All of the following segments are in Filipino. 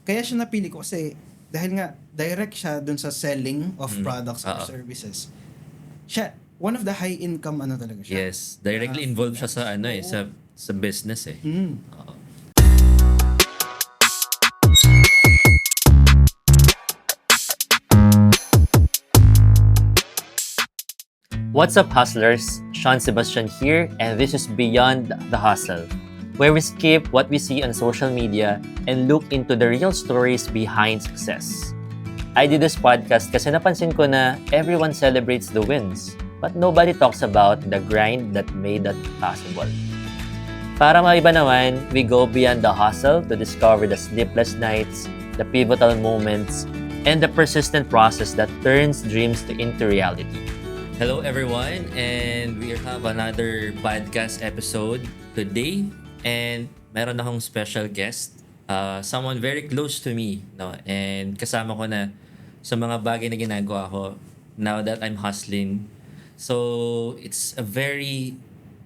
kaya siya napili ko kasi dahil nga direct siya dun sa selling of products or Oo. services. Siya, one of the high income talaga siya. Yes, directly involved siya sa freelance. Oo. sa business eh. Mm. Oo. What's up, hustlers? Sean Sebastian here, and this is Beyond the Hustle, where we skip what we see on social media and look into the real stories behind success. I did this podcast kasi napansin ko na everyone celebrates the wins, but nobody talks about the grind that made that possible. Para maiba naman, we go beyond the hustle to discover the sleepless nights, the pivotal moments, and the persistent process that turns dreams into reality. Hello everyone, and we have another podcast episode today, and meron akong special guest, someone very close to me, no? And kasama ko na sa mga bagay na ginagawa ko now that I'm hustling. So, it's a very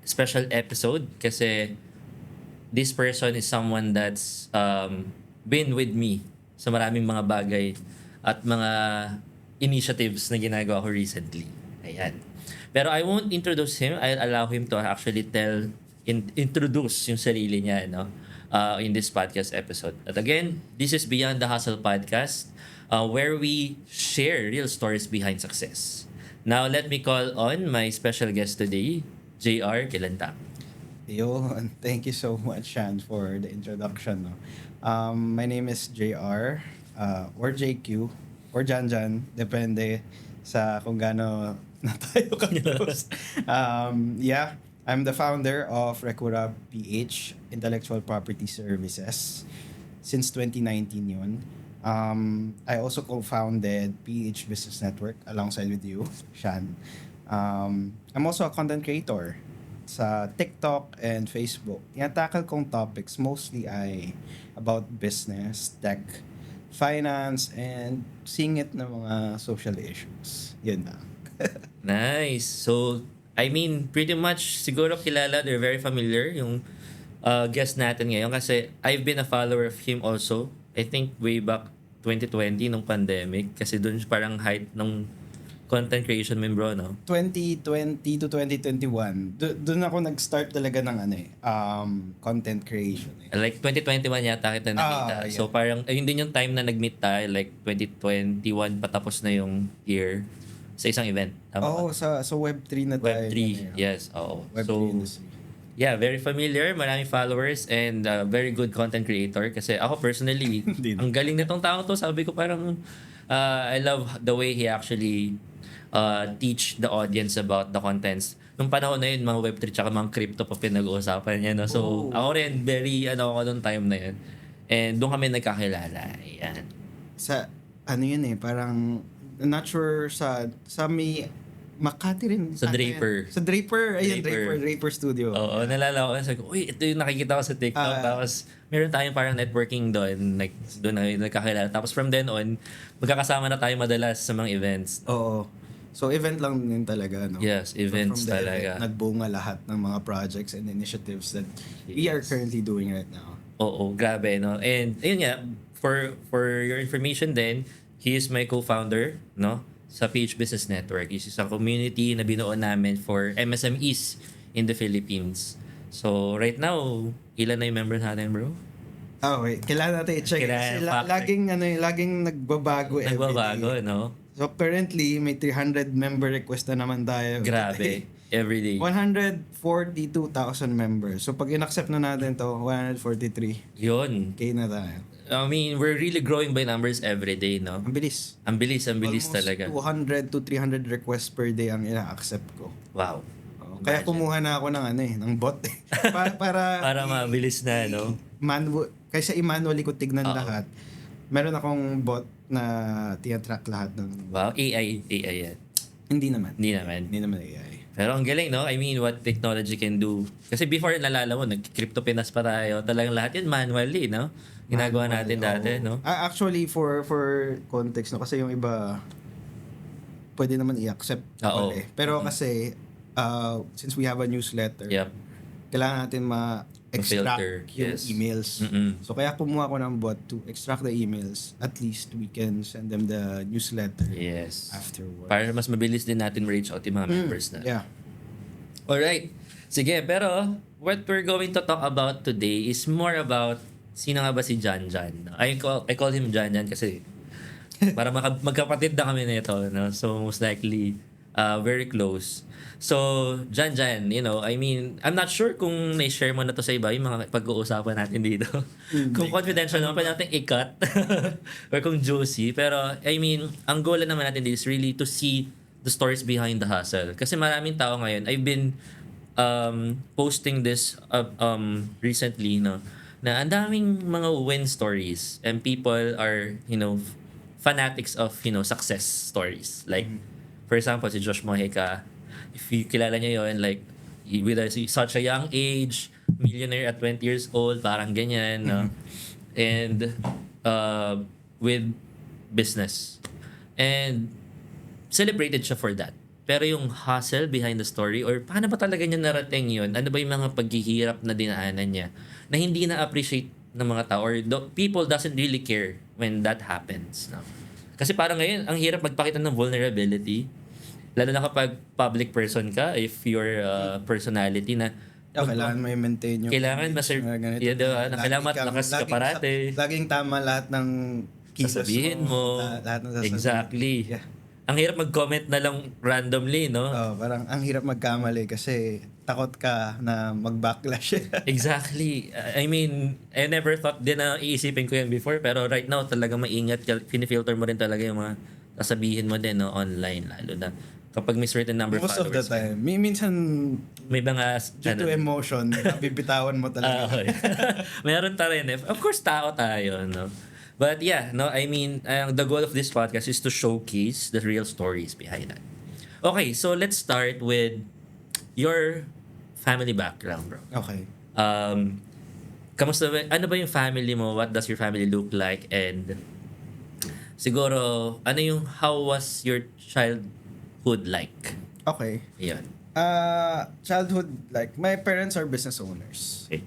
special episode kasi this person is someone that's been with me sa maraming mga bagay at mga initiatives na ginagawa ko recently. Ayan. Pero I won't introduce him. I'll allow him to actually introduce yung sarili niya, no? In this podcast episode. At again, this is Beyond the Hustle podcast, where we share real stories behind success. Now, let me call on my special guest today, JR Kilanta. Yun, thank you so much, Shan, for the introduction. No? My name is JR, or JQ, or Janjan, depende sa kung gaano na tayo ka-close. Yeah, I'm the founder of Recura PH, Intellectual Property Services, since 2019 yun. I also co-founded PH Business Network alongside with you, Shan. I'm also a content creator sa TikTok and Facebook. Tinatakal kong topics mostly ay about business, tech, finance, and singit na mga social issues. Yun na. Nice. So, I mean, pretty much siguro kilala, they're very familiar yung guest natin ngayon kasi I've been a follower of him also. I think way back 2020 nung pandemic kasi doon parang height ng content creation mo, bro, no? 2020 to 2021, doon ako nag-start talaga ng content creation. Like 2021 yata kita nakita. Yeah. So parang ayun din yung time na nag-meet tayo, like 2021 patapos na yung year sa isang event. Tama ba? Sa Web3 na tayo. Web3, yes. Oo. Web3 So, industry. yeah, very familiar, maraming followers, and very good content creator. Kasi ako personally, ang galing nitong tao to. Sabi ko parang, I love the way he actually teach the audience about the contents. Nung panahon na yun, mga Web3 tsaka mga crypto pa pinag-uusapan niya. No? So, ako rin, very, ako nung time na yun. And doon kami nagkakilala. Ayan. Yun parang, not sure sa may Makati rin. Sa Draper. Sa Draper. Ayun, Draper Studio. Oo, nalala ko. Sabi ko, uy, ito yung nakikita ko sa TikTok. Tapos, meron tayong parang networking doon. Like, doon na nagkakilala. Tapos from then on, magkakasama na tayo madalas sa mga events. Oo. So, event lang din talaga, no? Yes, events from the talaga. Event, nagbunga lahat ng mga projects and initiatives that we are currently doing right now. Oo, grabe, no? And, ayun nga, for your information then, he is my co-founder, no? Sa PH Business Network. This is a community na binuo namin for MSMEs in the Philippines. So, right now, ilan na yung members natin, bro? Wait. Kailangan natin i-check. Laging nagbabago every Nagbabago, day. no? So, currently, may 300 member request na naman tayo. Grabe. Every day. 142,000 members. So, pag in-accept na natin to, 143. Yun. Okay na tayo. I mean, we're really growing by numbers every day, no? Ang bilis. Ang bilis Almost talaga. 200 to 300 requests per day ang ina-accept ko. Wow. Kaya kumuha na ako ng bot para mabilis na, no? Kaysa i-manually ko tignan lahat. Meron akong bot na tina-track lahat ng... Wow, AI yan. Hindi naman AI. Pero ang galing, no? I mean, what technology can do. Kasi before, nalala mo, nag-crypto pinas pa tayo. Talagang lahat yan manually, no? Ginagawa natin dati, no? Actually, for context, no? Kasi yung iba, pwede naman i-accept. Pero kasi, since we have a newsletter, Yep. kailangan natin extract filter, yung yes. emails. So kaya kumuha ko ng bot to extract the emails. At least we can send them the newsletter Yes. afterwards. Para mas mabilis din natin ma-reach out yung mga members na. Yeah. Alright. Sige, pero what we're going to talk about today is more about sino nga ba si Jan Jan. I call him Jan Jan kasi para magkapatid na kami nito, no? So most likely very close. So, Jan Jan, I mean, I'm not sure kung na-share mo na to sa iba yung mga pag-uusapan natin dito. Kung confidential naman, pwede natin i-cut. Or kung juicy. Pero, I mean, ang goal naman natin is really to see the stories behind the hustle. Kasi maraming tao ngayon, I've been posting this recently, no, na ang daming mga win stories and people are, fanatics of, success stories. Like, for example, si Josh Mojica, if you kilala niyo yun, like, with such a young age, millionaire at 20 years old, parang ganyan, no? And with business. And celebrated siya for that. Pero yung hustle behind the story, or paano ba talaga niya narating yun? Ano ba yung mga paghihirap na dinaanan niya na hindi na-appreciate ng mga tao, or people doesn't really care when that happens, no? Kasi parang ngayon, ang hirap magpakita ng vulnerability. Lalo na kapag public person ka, if your personality na Kailangan mo i-maintain yung kailangan kailangan malakas ka parate. Laging tama lahat ng kilos Sasabihin mo. Lahat ng sasabihin. Exactly. Yeah. Ang hirap mag-comment na lang randomly, no? Parang ang hirap magkamali kasi takot ka na mag-backlash. Exactly. I mean, I never thought din na iisipin ko yan before, pero right now talaga maingat ka, pinifilter mo rin talaga yung mga sasabihin mo din, no, online, lalo na kapag may certain number of Most of the followers. time. Minsan, May mga due to emotion, bibitawan mo talaga. Okay. Meron ta rin eh. Of course, tao tayo, no? But yeah, no, I mean, the goal of this podcast is to showcase the real stories behind that. Okay, so let's start with your family background, bro. Okay. Kamusta ba, ano ba yung family mo? What does your family look like? And siguro, how was your childhood like? Okay. Yan. Childhood, like, my parents are business owners. Okay.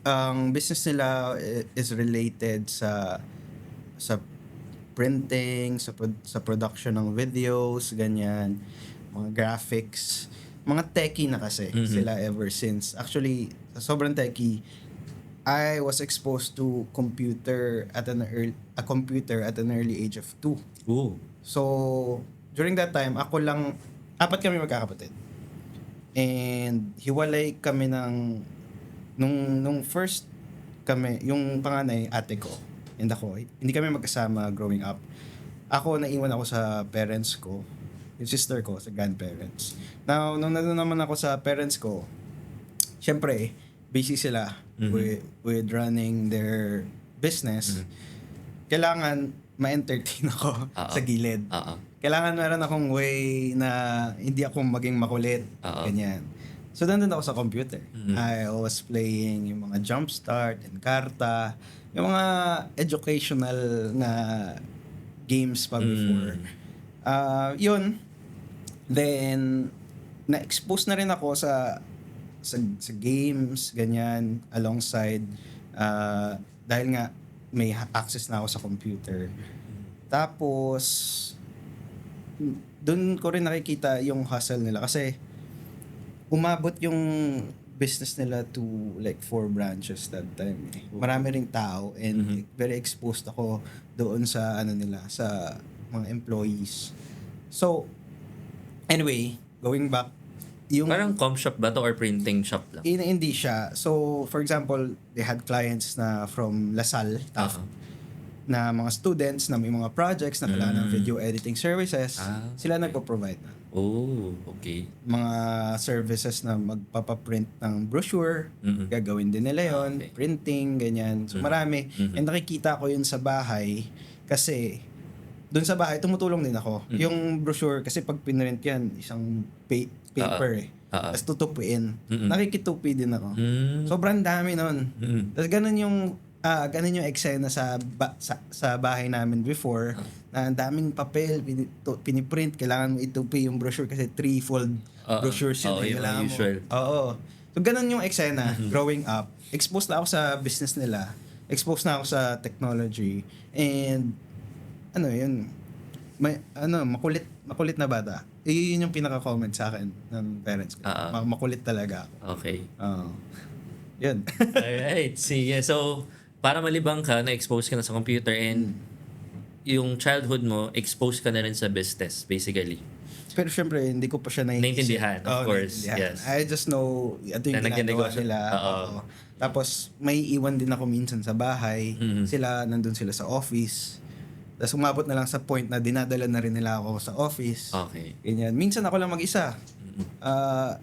Ang business nila is related sa printing, sa production ng videos, ganyan, mga graphics, mga techie na kasi sila ever since. Actually, sobrang techie. I was exposed to a computer at an early age of 2. Ooh. So, during that time, apat kami magkakapatid. And hiwalay kami nung first kami, yung panganay, ate ko, and ako, hindi kami magkasama growing up. Ako, naiwan ako sa parents ko, yung sister ko, sa grandparents. Now, nung nandun naman ako sa parents ko, syempre, busy sila with running their business. Kailangan ma-entertain ako sa gilid. Kailangan meron akong way na hindi ako maging makulit. Ganyan. So, nandun ako sa computer. I was playing yung mga Jumpstart, Encarta, yung mga educational na games pa before. Yun. Then, na-expose na rin ako sa games, ganyan, alongside. Dahil nga, may access na ako sa computer. Tapos, dun ko rin nakikita yung hustle nila. Kasi, umabot yung business nila to like 4 branches that time. Marami ring tao and very exposed ako doon sa sa mga employees. So, anyway, going back, yung Parang com shop ba to or printing shop lang? hindi siya. So, for example, they had clients na from Lasal, Taft, na mga students na may mga projects na kailangan ng video editing services. Sila nagpo-provide na. Oh, okay. Mga services na magpapaprint ng brochure, gagawin din nila yon, Okay. printing, ganyan. So marami. And nakikita ko yun sa bahay kasi doon sa bahay tumutulong din ako. Yung brochure kasi pag pinrint yan, isang paper Tapos tutupiin. Nakikitupi din ako. Sobrang dami nun. Tapos ganun yung eksena sa bahay namin before, na ang daming papel, piniprint, kailangan mo itupi yung brochure kasi 3-fold brochures yun. Yung Kailangan usual. Oo. So, ganun yung eksena growing up. Exposed na ako sa business nila. Exposed na ako sa technology. And, yun, makulit na bata. Yun yung pinaka-comment sa akin ng parents ko. Makulit talaga ako. Okay. Yun. Alright, sige. So, para malibang ka, na-expose ka na sa computer and yung childhood mo, exposed ka na rin sa business, basically. Pero syempre, hindi ko pa siya Naintindihan, of course. naintindihan. Yes. I just know, ito yung Na ginagawa nagnenegosyo. nila. Oo. Tapos, may iwan din ako minsan sa bahay. Nandun sila sa office. Tapos umabot na lang sa point na dinadala na rin nila ako sa office. Okay. Ganyan. Minsan ako lang mag-isa. 3,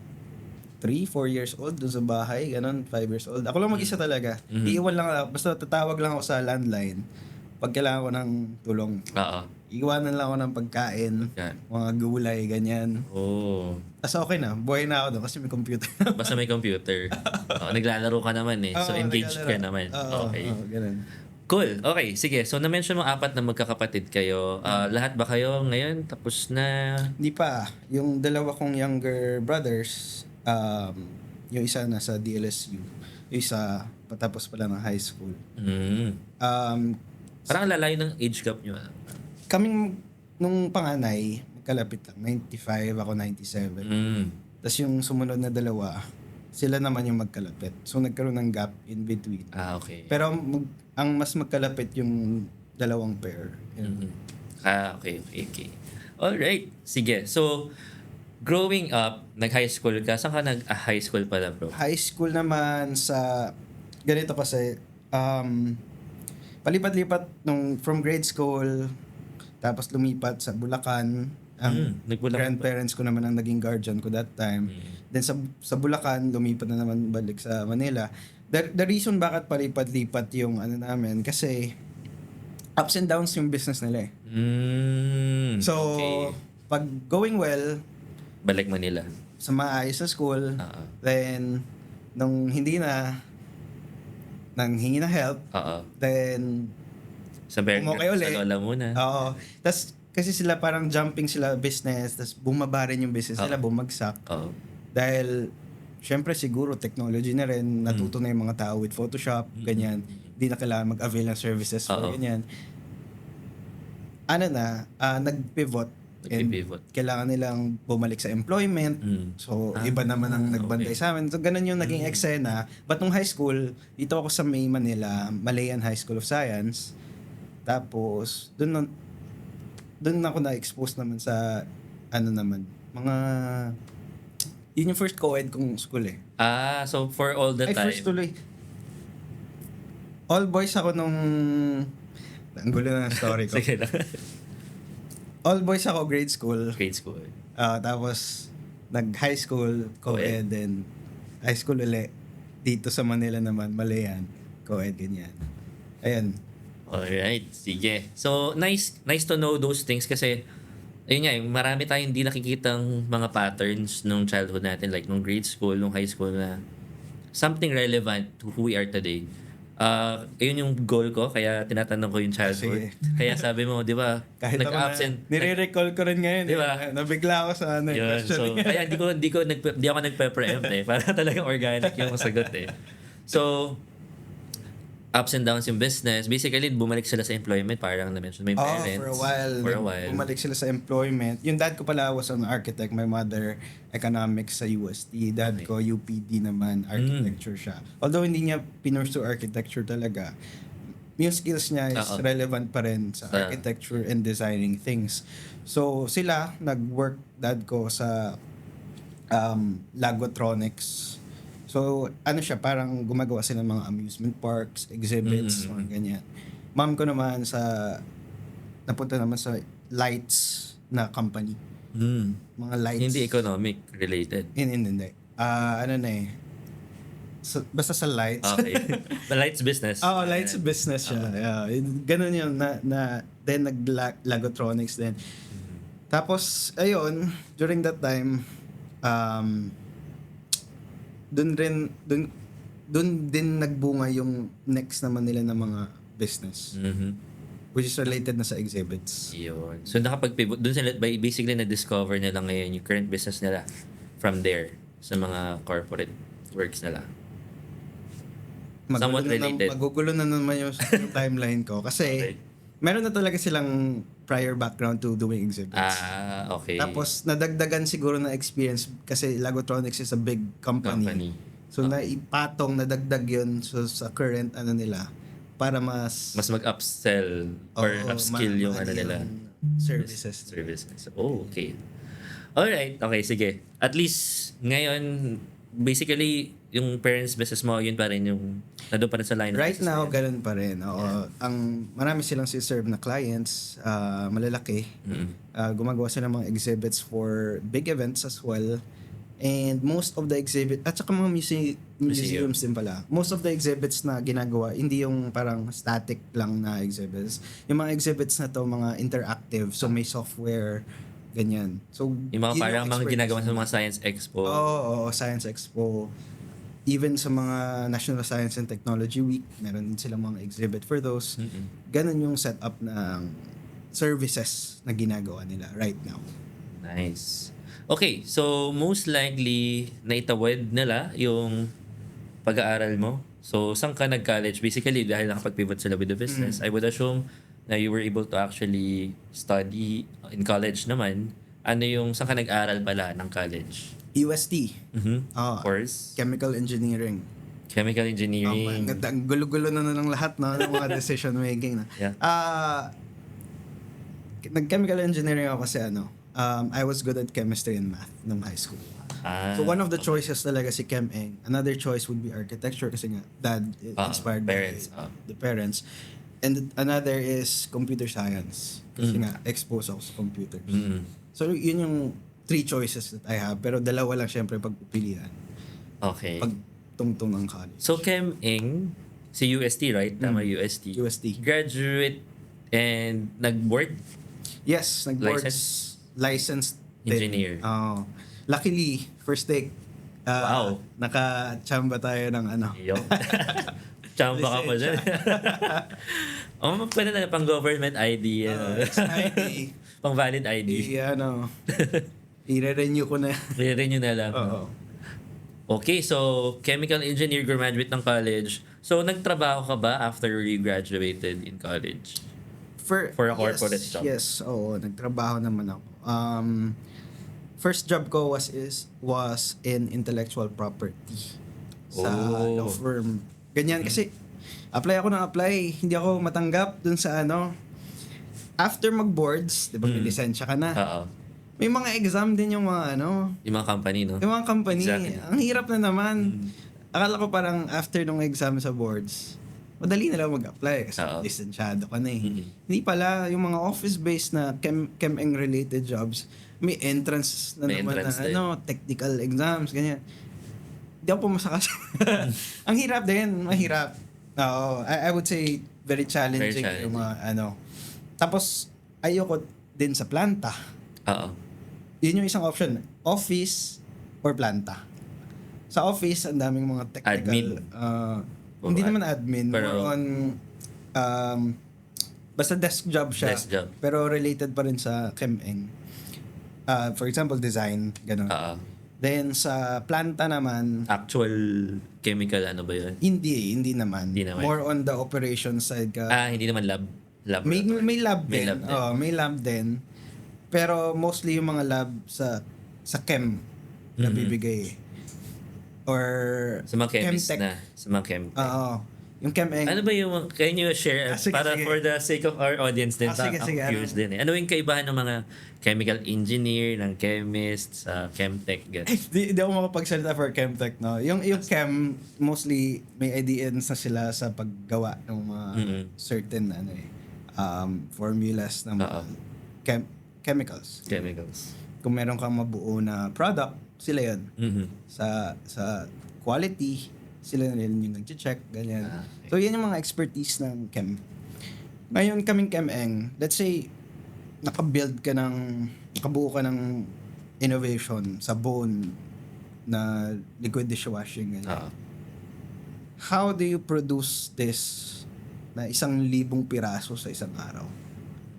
4 years old dun sa bahay. Ganon, 5 years old. Ako lang mag-isa talaga. Iiwan lang ako. Basta tatawag lang ako sa landline pag kailangan ko ng tulong. Oo. Iwanan lang ako ng pagkain. Yan. Mga gulay, ganyan. Oh. Tapos okay na. Buhay na ako doon kasi may computer. Basta may computer. Naglalaro ka naman eh. So, Oo, engaged ka naglalaro. naman. Oo, Okay. ganun. Cool. Okay, sige. So, na-mention mo 4 na magkakapatid kayo. Lahat ba kayo ngayon? Tapos na... Hindi pa. Yung dalawa kong younger brothers, yung isa nasa DLSU. Yung isa patapos pala ng high school. Parang ang lalayo ng age gap nyo. Kaming, nung panganay, magkalapit lang. 95, ako 97. Tapos yung sumunod na dalawa, sila naman yung magkalapit. So nagkaroon ng gap in between. Okay. Pero ang mas magkalapit yung dalawang pair. Yun. Okay. Alright. Sige. So, growing up, nag-high school ka. Saan ka nag-high school pala, bro? High school naman sa, ganito kasi, palipat-lipat from grade school, tapos lumipat sa Bulacan. Ang Nag-Bulacan grandparents ko naman ang naging guardian ko that time. Then sa Bulacan, lumipat na naman balik sa Manila. The reason bakit palipat-lipat yung namin, kasi ups and downs yung business nila eh. So, okay. pag going well, Balik Manila. sa maayos na school, then, nung hindi na, nang hingi na help, then, Sa umukay uli. Sa Lola muna. Oo. Tapos, kasi sila parang jumping sila business, tapos bumaba rin yung business nila, bumagsak. Oo. Dahil, syempre siguro, technology na rin, natuto na yung mga tao with Photoshop, ganyan. Hindi na kailangan mag-avail ng services for ganyan. Nag-pivot. And kailangan nilang bumalik sa employment. So, iba naman ang nagbantay sa amin. So, ganun yung naging eksena. But nung high school, dito ako sa May Manila, Malayan High School of Science. Tapos, doon ako na-expose naman sa, mga, yun yung first co-ed kong school eh. So for all the time. First tuloy. All boys ako nung, ang gulo na ng story ko. Sige lang. All boys ako grade school. Grade school. Tapos, nag-high school, co-ed, then high school uli. Dito sa Manila naman, Malayan, co-ed, ganyan. Ayan. Alright, sige. So, nice to know those things kasi, ayun nga, marami tayong hindi nakikitang mga patterns nung childhood natin, like nung grade school, nung high school na something relevant to who we are today. Ayun yung goal ko, kaya tinatanong ko yung childhood. Sige. Kaya sabi mo, di ba, Kahit nag-absent. nire-recall ko rin ngayon. Diba? Nabigla ako sa Yun, so, question. kaya hindi ako nagpe-preempt eh. Para talagang organic yung sagot eh. So, ups and downs yung business. Basically, bumalik sila sa employment, parang na-mention may parents. For a while. Bumalik sila sa employment. Yung dad ko pala was an architect. My mother, economics sa UST. Dad ko, UPD naman, architecture siya. Although hindi niya pinursue architecture talaga, yung skills niya is relevant pa rin sa architecture and designing things. So, sila, nag-work dad ko sa Lagotronics. So, parang gumagawa sila ng mga amusement parks, exhibits, mga ganyan. Mom ko naman napunta naman sa lights na company. Mga lights. Hindi economic related. Hindi. Basta sa lights. Okay. The lights business. Lights business siya. Yeah. Ganun yun, then nag-Lagotronics din. Tapos, ayun, during that time, doon din nagbunga yung next naman nila ng mga business. Which is related na sa exhibits. Yun. So nakapag-pivot, doon sila basically na-discover nila ngayon yung current business nila from there sa mga corporate works nila? Somewhat related. Magugulo na naman yung timeline ko. Kasi, Okay. meron na talaga silang prior background to doing exhibits. Okay. Tapos, nadagdagan siguro na experience kasi Lagotronics is a big company. So, naipatong, nadagdag yun sa current nila para mas mag-upsell or upskill yung nila. Services. Oh, okay. Alright, okay, sige. At least, ngayon, basically, yung parents business mo, yun pa rin yung nandun pa rin sa line of Right business now, na yun. ganun pa rin. Oo. Marami silang si-serve na clients, malalaki. Gumagawa sila ng mga exhibits for big events as well. And most of the exhibit, at saka mga museums din pala. Most of the exhibits na ginagawa, hindi yung parang static lang na exhibits. Yung mga exhibits na to, mga interactive. So may software, ganyan. So, Yung mga yun parang mga expertise ginagawa sa nila. mga science expo. Oo, Science Expo. Even sa mga National Science and Technology Week, meron din silang mga exhibit for those. Ganun yung setup ng services na ginagawa nila right now. Nice. Okay, so most likely, naitawid nila yung pag-aaral mo. So, saan ka nag-college? Basically, dahil nakapag-pivot sila with the business, I would assume na you were able to actually study in college naman. Saan ka nag-aral pala ng college? UST, Course? Chemical Engineering. Chemical engineering. Ang gulo-gulo na ng lahat ng mga decision making. Yeah. Nag-chemical engineering ako kasi I was good at chemistry and math nung high school. So one of the choices talaga si Chem Eng. Another choice would be architecture kasi nga dad inspired parents, by the parents. And another is computer science kasi nga exposed ako sa computers. So yun yung 3 choices that I have pero dalawa lang syempre pagpipilian. Okay. Pag tungtong ng college. So, Chem Eng, si UST, right? Tama, UST. UST. Graduate and nag-board? Yes, nag-boards. Licensed din. Engineer. Luckily, first take. Wow. Naka-chamba tayo ng Yo. Chamba ka pa dyan. Pwede na pang government ID. ID. Pang valid ID. I-renew ko na. I-renew na lang. Oo. Okay, so chemical engineer, graduate ng college. So, nagtrabaho ka ba after you graduated in college? For a corporate job? Yes, oo. Nagtrabaho naman ako. First job ko was in intellectual property sa law firm. Ganyan kasi apply hindi ako matanggap dun sa after mag-boards, 'di ba, may lisensya ka na. Oo. May mga exam din yung mga Yung mga company, no? yung mga company. Exactly. Ang hirap na naman. Akala ko parang after nung exam sa boards, madali na lang mag-apply kasi lisensyado ka na eh. Hindi pala, yung mga office-based na Chem-Eng related jobs, may entrance na May naman entrance na technical exams, ganyan. Hindi ako pumasa kasi. Ang hirap din, mahirap. Oo, I would say very challenging. Yung mga Tapos, ayoko din sa planta. Oo. Yun yung isang option. Office or planta. Sa office, ang daming mga technical. Admin. Hindi naman admin. Pero, more on, basta desk job siya. Desk job. Pero related pa rin sa Chem-Eng. For example, design. Ganun. Then, sa planta naman, Actual chemical, ba yun? hindi naman. Hindi naman. More on the operation side ka. Hindi naman lab. May lab May din. lab din. May lab din. Pero mostly yung mga lab sa chem na bibigay. Or Sa mga chemist Chemtech. na. Sa mga chem. Oo. Yung Chem-Eng. Ano ba yung, can you share, Sige, para sige. for the sake of our audience din, Sige, I'm curious din eh. Ano yung kaibahan ng mga chemical engineer, ng chemist, sa chemtech, gano'n? Di ako makapagsalita for Chemtech, no? Yung chem, mostly may ideas na sila sa paggawa ng mga certain formulas ng mga chemicals. Chemicals. Kung meron kang mabuo na product, sila yun. Sa quality, sila na rin yung nag-check, ganyan. Okay. So, yan yung mga expertise ng chem. Ngayon, kaming Chem-Eng, let's say, nakabuo ka ng innovation sa bone na liquid dishwashing, ganyan. How do you produce this na 1,000 piraso sa isang araw?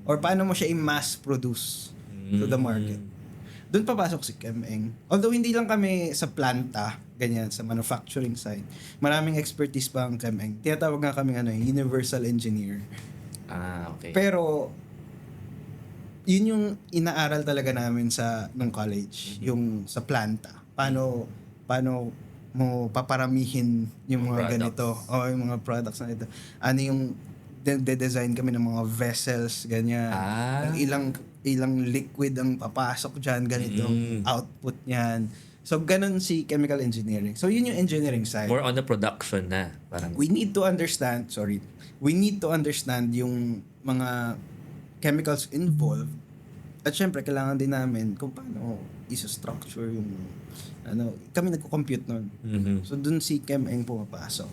Or paano mo siya i-mass produce to the market? doon papasok si ChemEng. Although hindi lang kami sa planta, ganyan, sa manufacturing side. Maraming expertise pa ang ChemEng. Tinatawag nga kami universal engineer. Okay. Pero yun yung inaaral talaga namin sa nung college, yung sa planta. Paano mo paparamihin yung mga Products. ganito o yung mga products na ito. Ano yung de-design kami ng mga vessels, ganyan. Ilang liquid ang papasok dyan, ganito output niyan. So, ganun si chemical engineering. So, yun yung engineering side. More on the production na. Parang, We need to understand yung mga chemicals involved. At syempre, kailangan din namin kung paano isa-structure yung kami nagko-compute nun. So, dun si ChemEng pumapasok.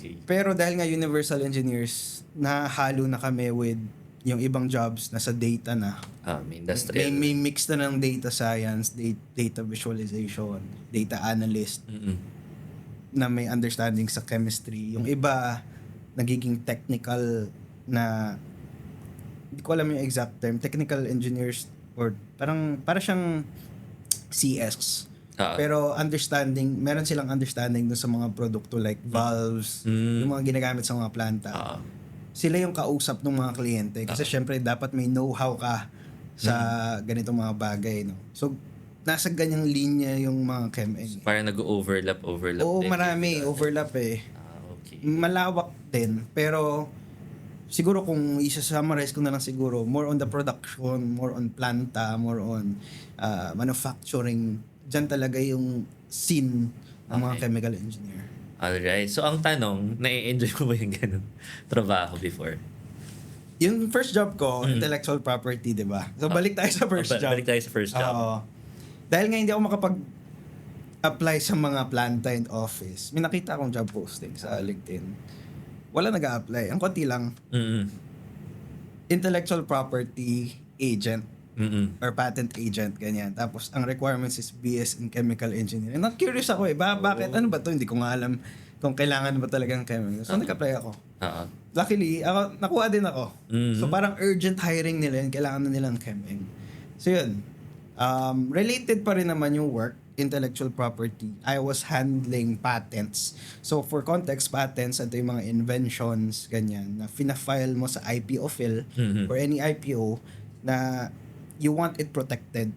okay. Pero dahil nga universal engineers, nahalo na kami with yung ibang jobs na sa data na. Industrial. May mix na ng data science, data visualization, data analyst, na may understanding sa chemistry. Yung iba, nagiging technical na, hindi ko alam yung exact term, technical engineers, or para siyang CS. Pero meron silang understanding dun sa mga produkto like valves, yung mga ginagamit sa mga planta. Sila yung kausap ng mga kliyente kasi syempre dapat may know-how ka sa ganitong mga bagay, no. So nasa ganyang linya yung mga ChemEng. Parang nag-overlap. Oo, din. marami overlap eh. Okay. Malawak din, pero siguro kung isa-summarize ko na lang siguro, more on the production, more on planta, more on manufacturing. Diyan talaga yung scene ng mga chemical engineer. Alright. So, ang tanong, na-enjoy mo ba yung ganun trabaho before? Yung first job ko, intellectual property, di ba? So, balik tayo sa first job. Balik tayo sa first job. Oo. Dahil nga hindi ako makapag-apply sa mga planta and office, may nakita akong job posting sa LinkedIn. Wala nag-a-apply. Ang konti lang. Intellectual property agent or patent agent, ganyan. Tapos, ang requirements is BS in Chemical Engineering. Na-curious ako eh, bakit? Ano ba to? Hindi ko nga alam kung kailangan ba talaga ng chemical. So, nag-apply ako. Luckily, nakuha din ako. So, parang urgent hiring nila yun. Kailangan na nilang ChemEng. So, yun. Related pa rin naman yung work, intellectual property. I was handling patents. So, for context, patents, ito yung mga inventions, ganyan, na fina-file mo sa IPO file or any IPO na you want it protected.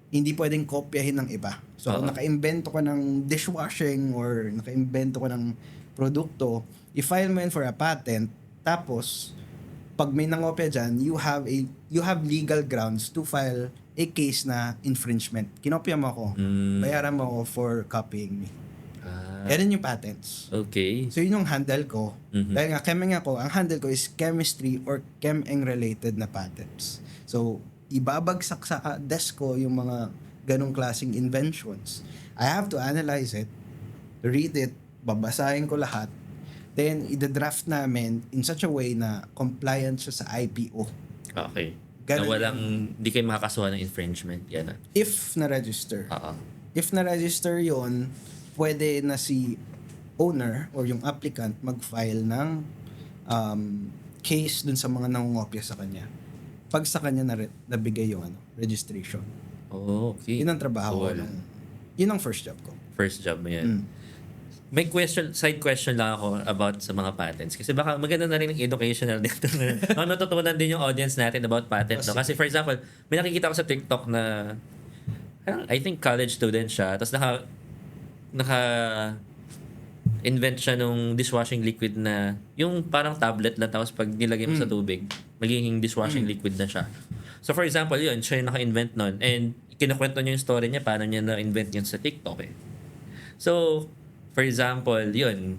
Hindi pwedeng kopyahin ng iba. So, kung naka-invento ka ng dishwashing or naka-invento ka ng produkto, i-file mo yun for a patent, tapos, pag may nangopya dyan, you have legal grounds to file a case na infringement. Kinopya mo ako. Bayaran mo ako for copying me. Yan yung patents. Okay. So, yun yung handle ko. Dahil nga, ChemEng ako, ang handle ko is chemistry or ChemEng related na patents. So, ibabagsak sa desk ko yung mga ganong klaseng inventions. I have to analyze it, read it, babasahin ko lahat, then i-draft namin in such a way na compliant siya sa IPO. Okay. Ganun. Na hindi kayo makakasuhan ng infringement. Yan. If na-register. Oo. If na-register yon, pwede na si owner or yung applicant mag-file ng case dun sa mga nangungopya sa kanya. Pag sa kanya nabigay yung registration. Oh, okay. Yun ang trabaho ko. Wala. Yun ang first job ko. First job mo yan. May side question lang ako about sa mga patents. Kasi baka maganda na rin ng educational dito. Natutunan din yung audience natin about patents. No? Kasi for example, may nakikita ko sa TikTok na I think college student siya. Tapos invent siya nung dishwashing liquid na yung parang tablet lang tapos pag nilagay mo sa tubig, magiging dishwashing liquid na siya. So for example, yun, siya yung naka-invent nun and kinukwento niya yung story niya paano niya na-invent yun sa TikTok eh. So, for example, yun,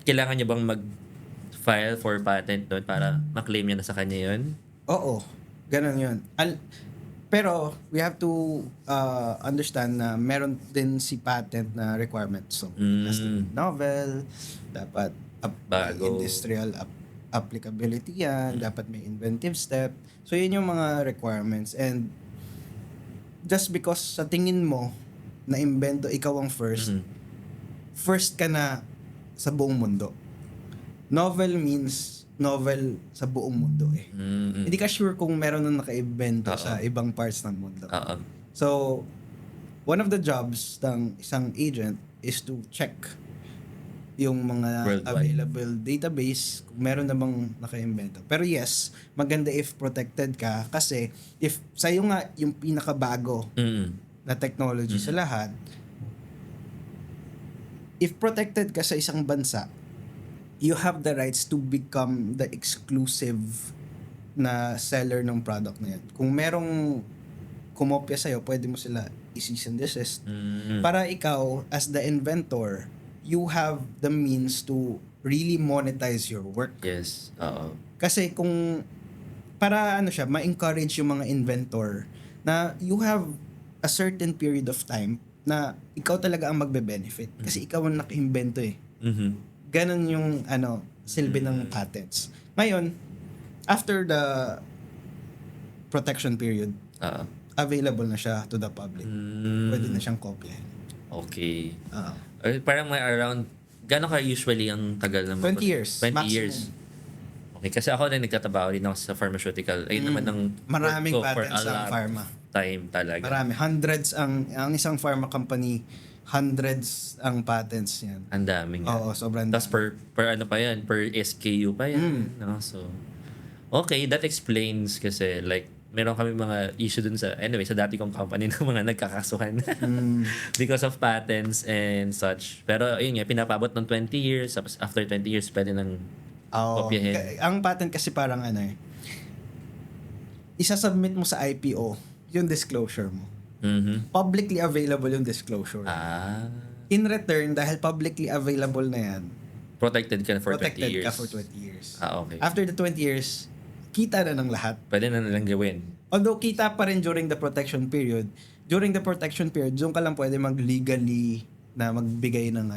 kailangan niya bang mag-file for patent doon para maklaim niya na sa kanya yun? Oo, ganun yun. Pero we have to understand na meron din si patent na requirements. So, has to be novel, dapat Bago. industrial applicability yan, dapat may inventive step. So, yun yung mga requirements. And just because sa tingin mo na imbento ikaw ang first ka na sa buong mundo. Novel means novel sa buong mundo eh. Hindi ka sure kung meron nang naka-invento Oo. sa ibang parts ng mundo. Oo. So, one of the jobs ng isang agent is to check yung mga Worldwide. available database kung meron namang naka-invento. Pero yes, maganda if protected ka kasi if sa'yo nga yung pinakabago na technology sa lahat, if protected ka sa isang bansa, you have the rights to become the exclusive na seller ng product na yan. Kung merong kumopya sa'yo, pwede mo sila i-cease and desist. Para ikaw, as the inventor, you have the means to really monetize your work. Yes. Oo. Kasi kung, para ano siya, ma-encourage yung mga inventor na you have a certain period of time na ikaw talaga ang magbe-benefit. Kasi ikaw ang naka-invento eh. Ganon yung silbi ng patents. Ngayon, after the protection period, Oo. available na siya to the public. Pwede na siyang kopyahin. Okay. Oo. Parang may around, gano'n ka usually ang tagal ng 20 years, 20 maximum. years. Okay, kasi ako na nagtatrabaho din ako sa pharmaceutical. Ayun naman ang Maraming work ko for patents a ang lot pharma. time talaga. Marami. Hundreds ang isang pharma company, hundreds ang patents yan. Ang daming. Oo, sobrang Tapos dami. per ano pa yan, per SKU pa yan. No? So, okay, that explains kasi like, meron kami mga issue dun sa, anyway, sa dati kong company ng mga nagkakasuhan. Because of patents and such. Pero ayun nga, pinapabot ng 20 years, tapos after 20 years, pwede nang Oo. kopyahin. Ang patent kasi parang isasubmit mo sa IPO yung disclosure mo. Publicly available yung disclosure. In return, dahil publicly available na yan, Protected ka for 20 protected years. ka for 20 years. Okay. After the 20 years, kita na ng lahat. Pwede na nilang gawin. Although kita pa rin during the protection period, doon ka lang pwede mag-legally na magbigay ng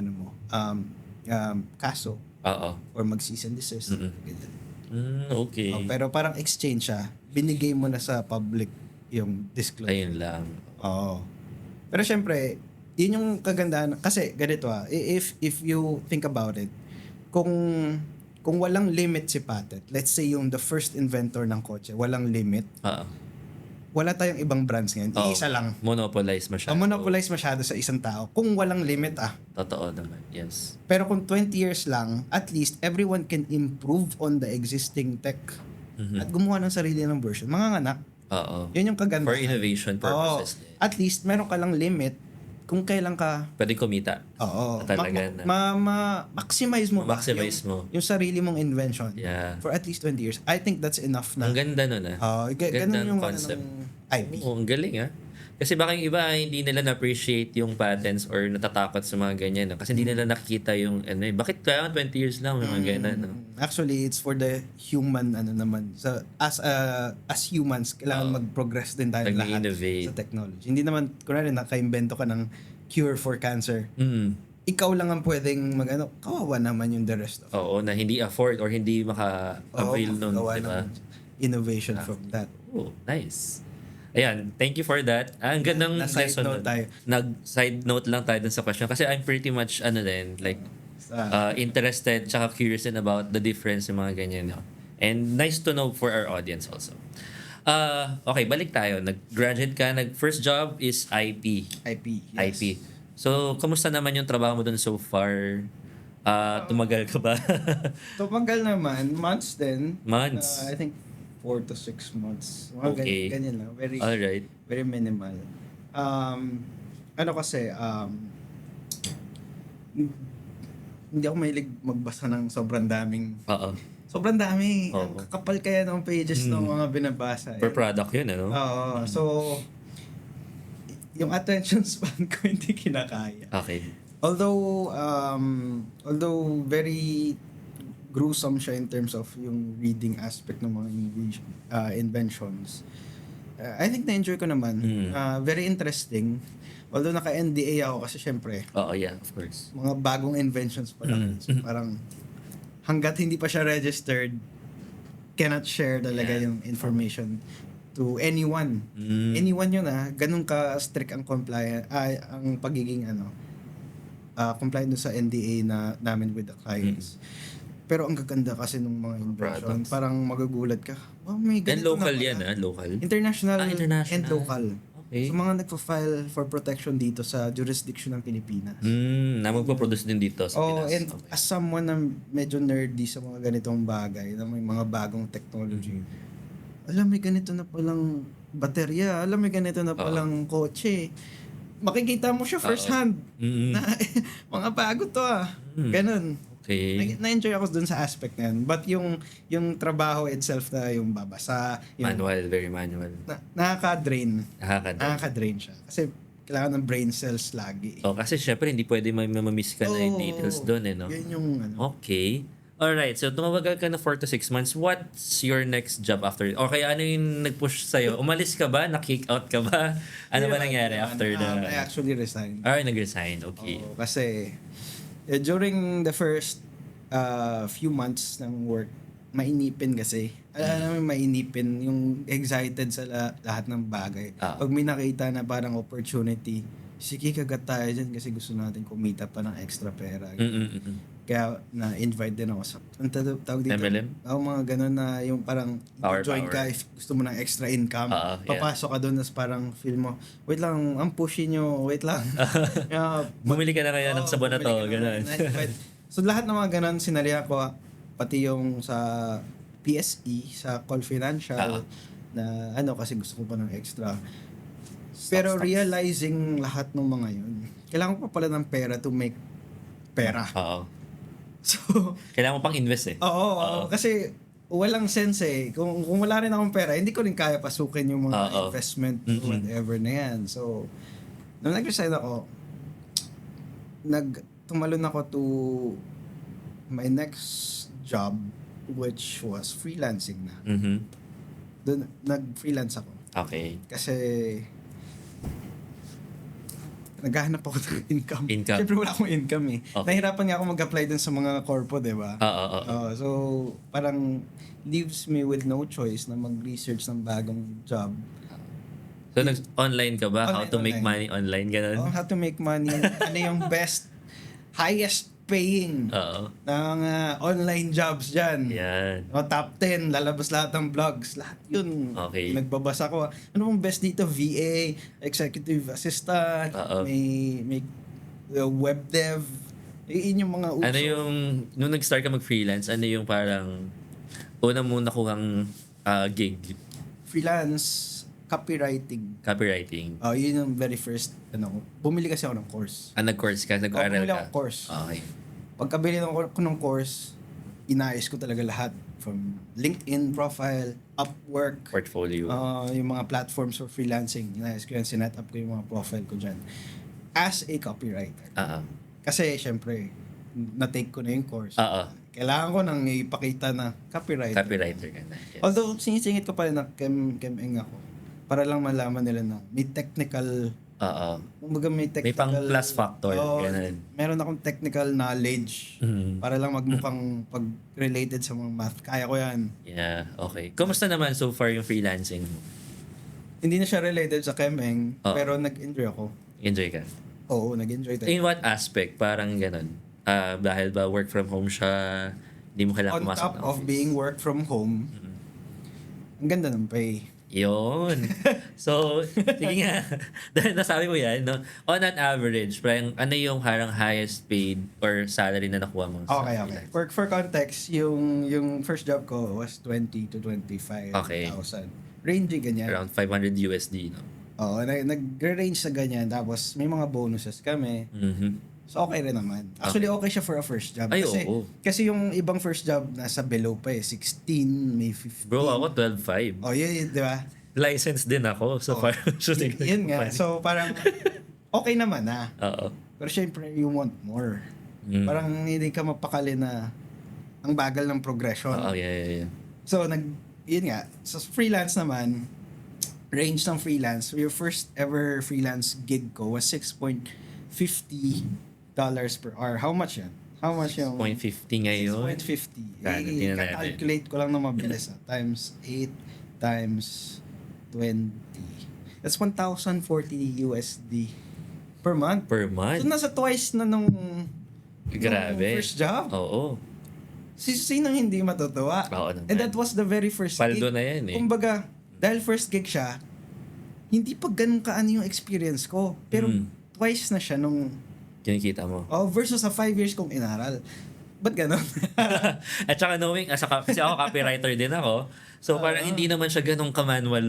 kaso Oo. or mag-cease and desist. Ganyan. Okay. Pero parang exchange siya. Binigay mo na sa public yung disclosure. Ayun lang. Oo. Pero syempre, yun yung kagandahan. Kasi ganito if you think about it, kung walang limit si patent, let's say yung the first inventor ng kotse, walang limit, Oo. wala tayong ibang brands ngayon. Oo. Iisa lang. Monopolize masyado. Monopolize masyado sa isang tao. Kung walang limit Totoo naman. Yes. Pero kung 20 years lang, at least everyone can improve on the existing tech at gumawa ng sarili ng version. Mga anak, Oo. yun yung kagandahan. For innovation purposes. At least meron ka lang limit kung kailan ka Pwede kumita. Talaga maximize mo ba Maximize mo. yung sarili mong invention Yeah. for at least 20 years. I think that's enough na. Ang ganda nun Ganun yung concept. ng IP. Oo, ang galing Kasi baka yung iba hindi nila na-appreciate yung patents or natatakot sa mga ganyan. No? Kasi hindi nila nakikita yung bakit kaya 20 years lang yung mga ganyan. No? Actually, it's for the human naman. So, as humans, kailangan mag-progress din tayo lahat Nag-innovate. sa technology. Hindi naman, kunwari naka-invento ka ng cure for cancer. Ikaw lang ang pwedeng kawawa naman yung the rest of Oo, na hindi afford or hindi maka-avail nun. gawa Diba? ng innovation from that. Oh, nice. Ayan, thank you for that. Ang gandang Na-side lesson note nun. tayo. Nag-side note lang tayo dun sa question. Kasi I'm pretty much, interested tsaka curious din about the difference ng mga ganyan. No? And nice to know for our audience also. Okay, balik tayo. Nag-graduate ka. First job is IP. IP. Yes. IP. So, kamusta naman yung trabaho mo dun so far? Tumagal ka ba? Tumagal naman. Months din. Months? I think 4 to 6 months. Mga Okay. ganyan lang. Very, Alright. very minimal. Kasi, hindi ako mahilig magbasa ng sobrang daming. Oo. Sobrang dami. Oo. Ang kakapal kaya ng pages ng mga binabasa. Per product yun, ano? Oo. So, yung attention span ko hindi kinakaya. Okay. Although very gruesome siya in terms of yung reading aspect ng mga inventions. I think na-enjoy ko naman. Very interesting. Although naka-NDA ako kasi syempre, Oo, yeah, of course. mga bagong inventions pa lang. So parang hanggat hindi pa siya registered, cannot share talaga yung information to anyone. Anyone yun ganun ka strict ang compliant, ang pagiging compliant dun sa NDA na namin with the clients. Pero ang gaganda kasi nung mga invention. Products. Parang magugulat ka. Oh, may And ganito local na pala. yan, local? International, International. and local. Okay. So mga nagpa-file for protection dito sa jurisdiction ng Pilipinas. Na magpo-produce din dito sa Oh, Pinas. and Okay. as someone na medyo nerdy sa mga ganitong bagay, na may mga bagong technology, alam, may ganito na palang baterya, alam, may ganito na palang kotse. Makikita mo siya first hand. Mm. Na, mga bago to Ganun. Okay. Na-enjoy ako dun sa aspect na yun. But yung trabaho itself na yung babasa, yung Manual, very manual. nakaka-drain. Nakakadal. Nakaka-drain siya. Kasi kailangan ng brain cells lagi. Oh, kasi syempre hindi pwede mamamiss ka na yung details doon no? Yun yung Okay. Alright, so tumawagal ka na 4 to 6 months. What's your next job after? O kaya ano yung nag-push sa'yo? Umalis ka ba? Na-kick out ka ba? Ano ba nangyari after I actually resigned. nag-resign. Okay. Oo, kasi during the first few months ng work, mainipin kasi. Alam mo, mainipin. Yung excited sa lahat ng bagay. Pag may nakita na parang opportunity, sige, kagat tayo dyan kasi gusto natin kumita pa ng extra pera. Kaya na-invite din ako sa, ang tawag dito? MLM? Mga ganun na yung parang join ka if gusto mo ng extra income. Papasok ka doon as parang feel mo, wait lang, ang pushy nyo, wait lang. Bumili ka na kaya ng sabon na to. Ganun. So lahat ng mga ganun, sinalihan ko, pati yung sa PSE, sa Call Financial, na kasi gusto ko pa ng extra. Pero realizing lahat ng mga yun, kailangan ko pa pala ng pera to make pera. Oo. So, Kailangan mo pang invest eh. Oo. Kasi walang sense eh. Kung wala rin akong pera, hindi ko rin kaya pasukin yung mga investment or whatever na yan. So, nung nag-resign ako, tumalon ako to my next job, which was freelancing na. Doon, nag-freelance ako. Okay. Kasi naghahanap ako ng income. Siyempre wala akong income eh. Okay. Nahirapan nga ako mag-apply dun sa mga corpo, di ba? So, parang leaves me with no choice na mag-research ng bagong job. So, nag-online ka ba? How to make money online? Ganun? How to make money. Ano yung best, highest paying ng online jobs dyan. Yan. Top 10, lalabas lahat ng vlogs. Lahat yun. Okay. Nagbabasa ko. Ano bang best dito? VA, executive assistant, may web dev. Yun yung mga uso. Ano yung, nung nag-start ka mag-freelance, ano yung parang una mong nakuhang gig? Freelance, copywriting. Yun yung very first, bumili kasi ako ng course. Nag-course ka? Nag-aral Bumili ka? ako ng course. Okay. Pagkabili ko ng course, inayos ko talaga lahat. From LinkedIn profile, Upwork, Portfolio. yung mga platforms for freelancing. Inayos ko yan, sinet up ko yung mga profile ko dyan. As a copywriter. Kasi, syempre, na-take ko na yung course. Kailangan ko nang ipakita na copywriter. Copywriter ka na. Yes. Although, sinisingit ko pa rin na chem-eng ako. Para lang malaman nila na may technical... Kumbaga may technical... May pang plus factor. Ganun. Meron akong technical knowledge. Para lang magmukhang pag-related sa mga math. Kaya ko yan. Yeah, okay. Kumusta naman so far yung freelancing mo? Hindi na siya related sa chem-eng, pero nag-enjoy ako. Enjoy ka? Oo, nag-enjoy tayo. In what aspect? Parang ganun. Dahil ba work from home siya, hindi mo kailangan On pumasok top ng of office? being work from home, ang ganda ng pay. Yun. So, sige nga. Dahil nasabi mo yan, no? On an average, parang ano yung harang highest paid or salary na nakuha mo? Okay. For context, yung first job ko was 20 to 25,000. Okay. Ranging ganyan. Around 500 USD, no? Oo, nag-range sa ganyan. Tapos may mga bonuses kami. So okay rin naman. Actually, okay siya for a first job. Ay, Kasi, oo. kasi yung ibang first job nasa below pa eh. 16, may 15. Bro, ako 12.5. Oh, yun, di ba? License din ako. So, parang shooting. Yun nga. So, parang okay naman na. Oo. Pero syempre, you want more. Parang hindi ka mapakali na ang bagal ng progression. Oo, yeah. So, yun nga. Sa freelance naman, range ng freelance, your first ever freelance gig ko was $6.50 per hour. How much yan? How much yung... 6.50 ngayon. 6.50. Tingnan natin. Calculate ko lang na mabilis. Times 8 times 20. That's 1,040 USD per month. Per month? So, nasa twice na nung Grabe. first job. Oo. Sinong hindi matutuwa? Oo naman. And that was the very first Paldo gig. na yan eh. Kumbaga, dahil first gig siya, hindi pa ganun kaano yung experience ko. Pero twice na siya nung Kinikita mo. versus sa 5 years kong inaral. Ba't ganun? At saka knowing, kasi ako copywriter din ako, so parang hindi naman siya ganong ka-manual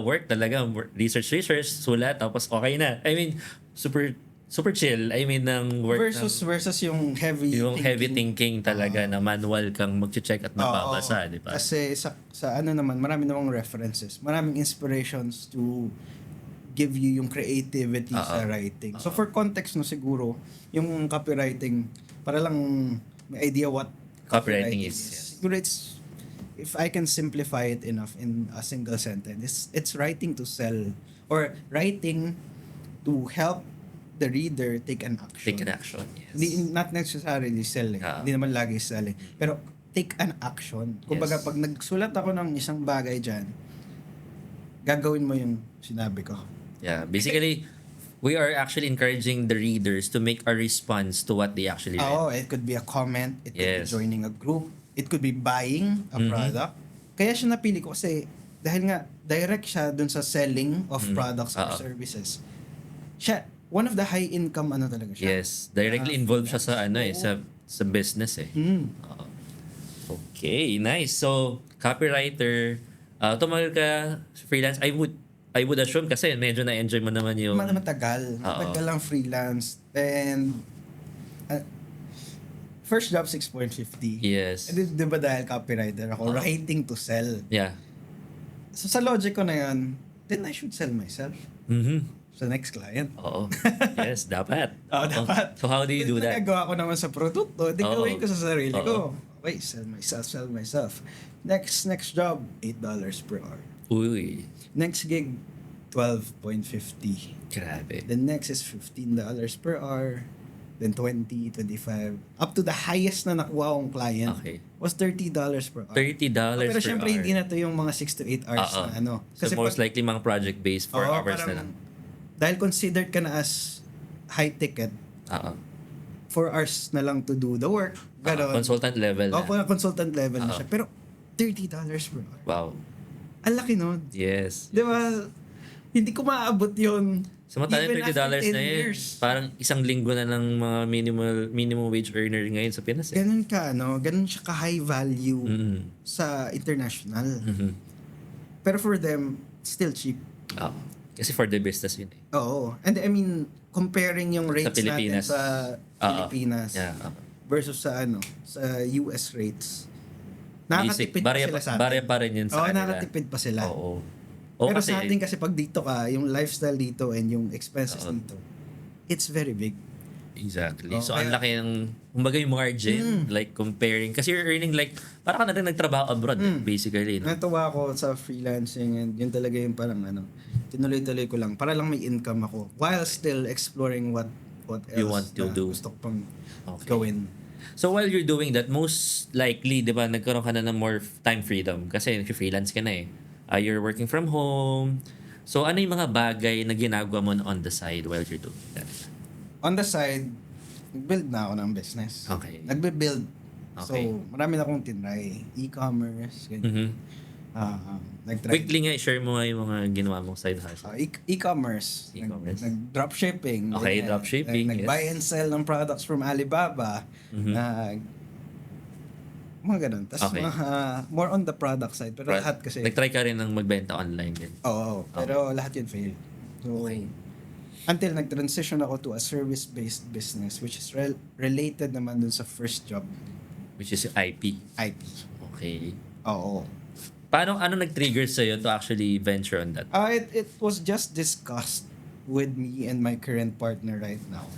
work talaga. Research, sulat, tapos okay na. I mean, super chill. I mean, ng work versus yung heavy thinking talaga na manual kang mag-check at mababasa, di ba? Kasi sa ano naman, marami namang references. Maraming inspirations to give you yung creativity sa writing. So for context no siguro, yung copywriting, para lang may idea what Copywriting is. Yes. Siguro it's, if I can simplify it enough in a single sentence, it's writing to sell or writing to help the reader take an action. Take an action, yes. Not necessarily sell eh. Hindi naman lagi sell eh. Pero take an action. Kumbaga, pag nagsulat ako ng isang bagay dyan, gagawin mo yung sinabi ko. Yeah, basically, we are actually encouraging the readers to make a response to what they actually read. Oo, it could be a comment, it could be Yes. joining a group, it could be buying a product. Kaya siya napili ko kasi dahil nga direct siya dun sa selling of products or services. Siya, one of the high income ano talaga siya. Yes, directly involved siya sa sa business eh. Oo. Okay, nice. So, copywriter, tumagal ka freelance. I would assume kasi medyo na-enjoy mo naman yung Matagal. Matagal lang freelance. And first job 6.50. Yes. And di ba dahil copywriter ako, writing to sell. Yeah. So sa logic ko na yun, then I should sell myself sa next client. Oo. Yes, dapat. Dapat. So how do you do that? Nagagawa ko naman sa produkto, di gawin ko sa sarili Oo. ko. Okay, sell myself. Next job, $8 per hour. Uy, Next gig, 12.50. grabe. The next is $15 per hour. Then 20, 25. Up to the highest na nakuha kong client was $30 per hour. $30 Pero per syempre, hour. hindi na to yung mga 6 to 8 hours na ano. So most likely mga project-based 4 hours na lang. Dahil considered ka na as high ticket, 4 hours na lang to do the work. Ganon. Consultant level na. Consultant level na siya. Pero $30 per hour. Wow. Ang laki nun. Yes. Di ba? Hindi ko maaabot yun. Samantalang Even $30 after 10 na yun. years. Parang isang linggo na ng mga minimum wage earner ngayon sa Pinas. Eh. Ganun ka, no? Ganun siya ka-high value sa international. Pero for them, still cheap. Kasi for the business yun eh. Oo. And I mean, comparing yung rates natin Pilipinas. sa Pilipinas Yeah. versus sa sa US rates. Nakakatipid pa sila sa atin. Barya pa rin yun sa kanila. Nakakatipid pa sila. Oo. Pero sa atin kasi pag dito ka, yung lifestyle dito and yung expenses dito, it's very big. Exactly. So, ang laki ng, kumbaga yung margin, like comparing, kasi you're earning like, parang ka na rin nagtrabaho abroad, basically. No? Natuwa ako sa freelancing and yun talaga yung parang tinuloy-tuloy ko lang para lang may income ako while still exploring what else You want to na do. gusto ko pang gawin. So while you're doing that, most likely, di ba, nagkaroon ka na ng more time freedom kasi freelance ka na eh. You're working from home. So ano yung mga bagay na ginagawa mo on the side while you're doing that? On the side, nag-build na ako ng business. Okay. Nagbe-build. Okay. So, marami na akong tinry. E-commerce, ganyan. Nag-try. Quickly nga, share mo nga yung mga ginawa mong side hustle. E-commerce. E-commerce. Nag-dropshipping. Okay, ganyan. dropshipping, Nag-buy yes. and sell ng products from Alibaba. Mga ganun. Tapos more on the product side. Pero lahat kasi... Nag-try ka rin ng magbenta online din. Oo. Pero lahat yun fail. So, until nag-transition ako to a service-based business which is related naman dun sa first job. Which is IP. IP. Okay. Oo. Ano nag-trigger sa'yo to actually venture on that? It was just discussed with me and my current partner right now.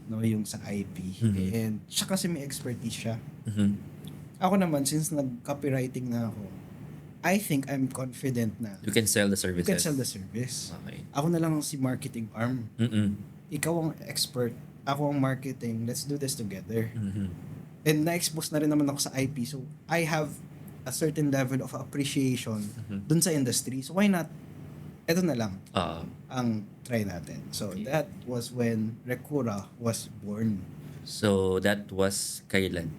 No, yung sa IP. And siya kasi may expertise siya. Ako naman, since nag-copywriting na ako, I think I'm confident na You can sell the services. you can sell the service. Okay. Ako na lang si marketing arm. Ikaw ang expert. Ako ang marketing. Let's do this together. And na-expose na rin naman ako sa IP. So, I have a certain level of appreciation dun sa industry. So, why not? Ito na lang ang try natin. So, that was when Recura was born. So, that was kailan?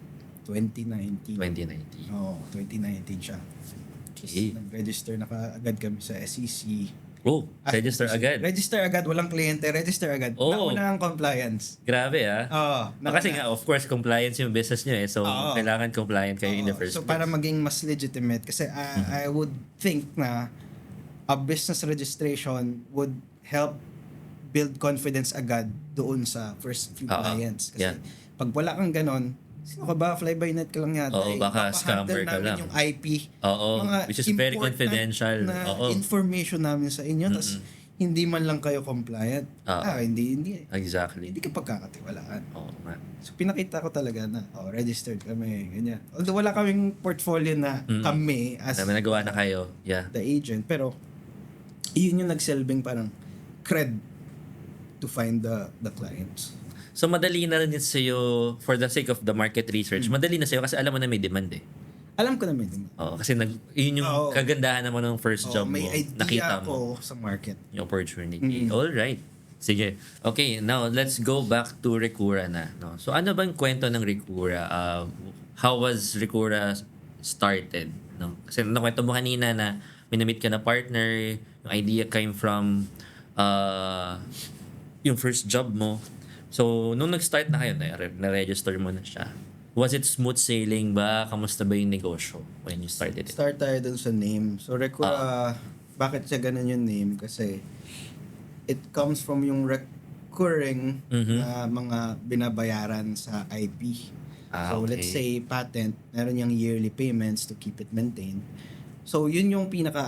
2019. 2019. Oo, 2019 siya. Okay. Nag-register na agad kami sa SEC. Oh, register agad. Register agad, walang kliyente, register agad. Oh. Nauna ang compliance. Grabe ah. Oo. Kasi nga, of course, compliance yung business nyo eh. So, Oo. kailangan compliant kayo in the Oo. first So place. para maging mas legitimate kasi I would think na a business registration would help build confidence agad doon sa first few Oo. clients. Kasi Yeah. pag wala kang ganon, sino ka ba? Fly by night ka lang yata. Oo, baka scammer ka namin lang. yung IP. Oo, which is very important confidential. na Oo. information namin sa inyo. Tapos hindi man lang kayo compliant. Oo. Hindi Exactly. ka pagkakatiwalaan. Oo nga. So pinakita ko talaga na registered kami, ganyan. Although wala kaming portfolio na kami as May nagawa na kayo. Yeah. the agent, pero yun yung nagselbing parang cred to find the clients. So, madali na rin sa'yo, for the sake of the market research, madali na sa'yo kasi alam mo na may demand eh. Alam ko na may demand. Oo, kasi yun yung Oo. kagandahan naman ng first job may mo. idea Nakita mo ako sa market. yung opportunity. Alright. Sige. Okay, now let's go back to Recura na. No? So, ano bang kwento ng Recura? How was Recura started? No? Kasi nakwento mo kanina na minamit ka na partner, yung idea came from yung first job mo. So, nung nag-start na kayo, na-register mo na siya. Was it smooth sailing ba? Kamusta ba yung negosyo when you started it? Start tayo dun sa name. So Recura, bakit siya ganun yung name? Kasi it comes from yung recurring na mga binabayaran sa IP. So let's say patent, meron yung yearly payments to keep it maintained. So yun yung pinaka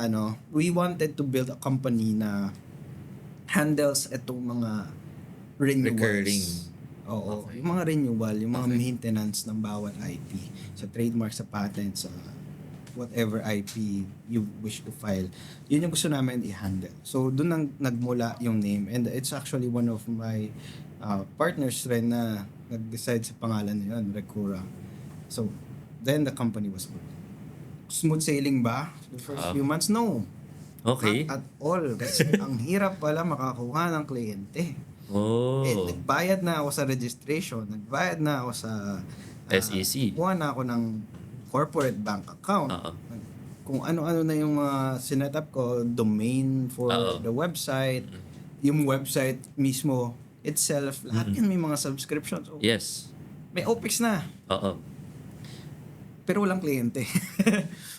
we wanted to build a company na handles itong mga renewals. Recurring. Oo. Okay. Yung mga renewal, yung mga maintenance ng bawat IP. Sa trademark, sa patent, sa whatever IP you wish to file. Yun yung gusto namin i-handle. So, doon nagmula yung name. And it's actually one of my partners rin na nag-decide sa pangalan na yun, Recura. So, then the company was born. Smooth sailing ba? The first few months? No. Okay. Not at all. Kasi ang hirap pala makakuha ng kliyente. Oh. Nagbayad na ako sa registration, nagbayad na ako sa SEC. kuha na ako ng corporate bank account. Oo. Kung ano-ano na yung sinet up ko, domain for the website, yung website mismo itself, lahat yan may mga subscriptions. So, Yes. may OPEX na, Oo. pero walang kliyente.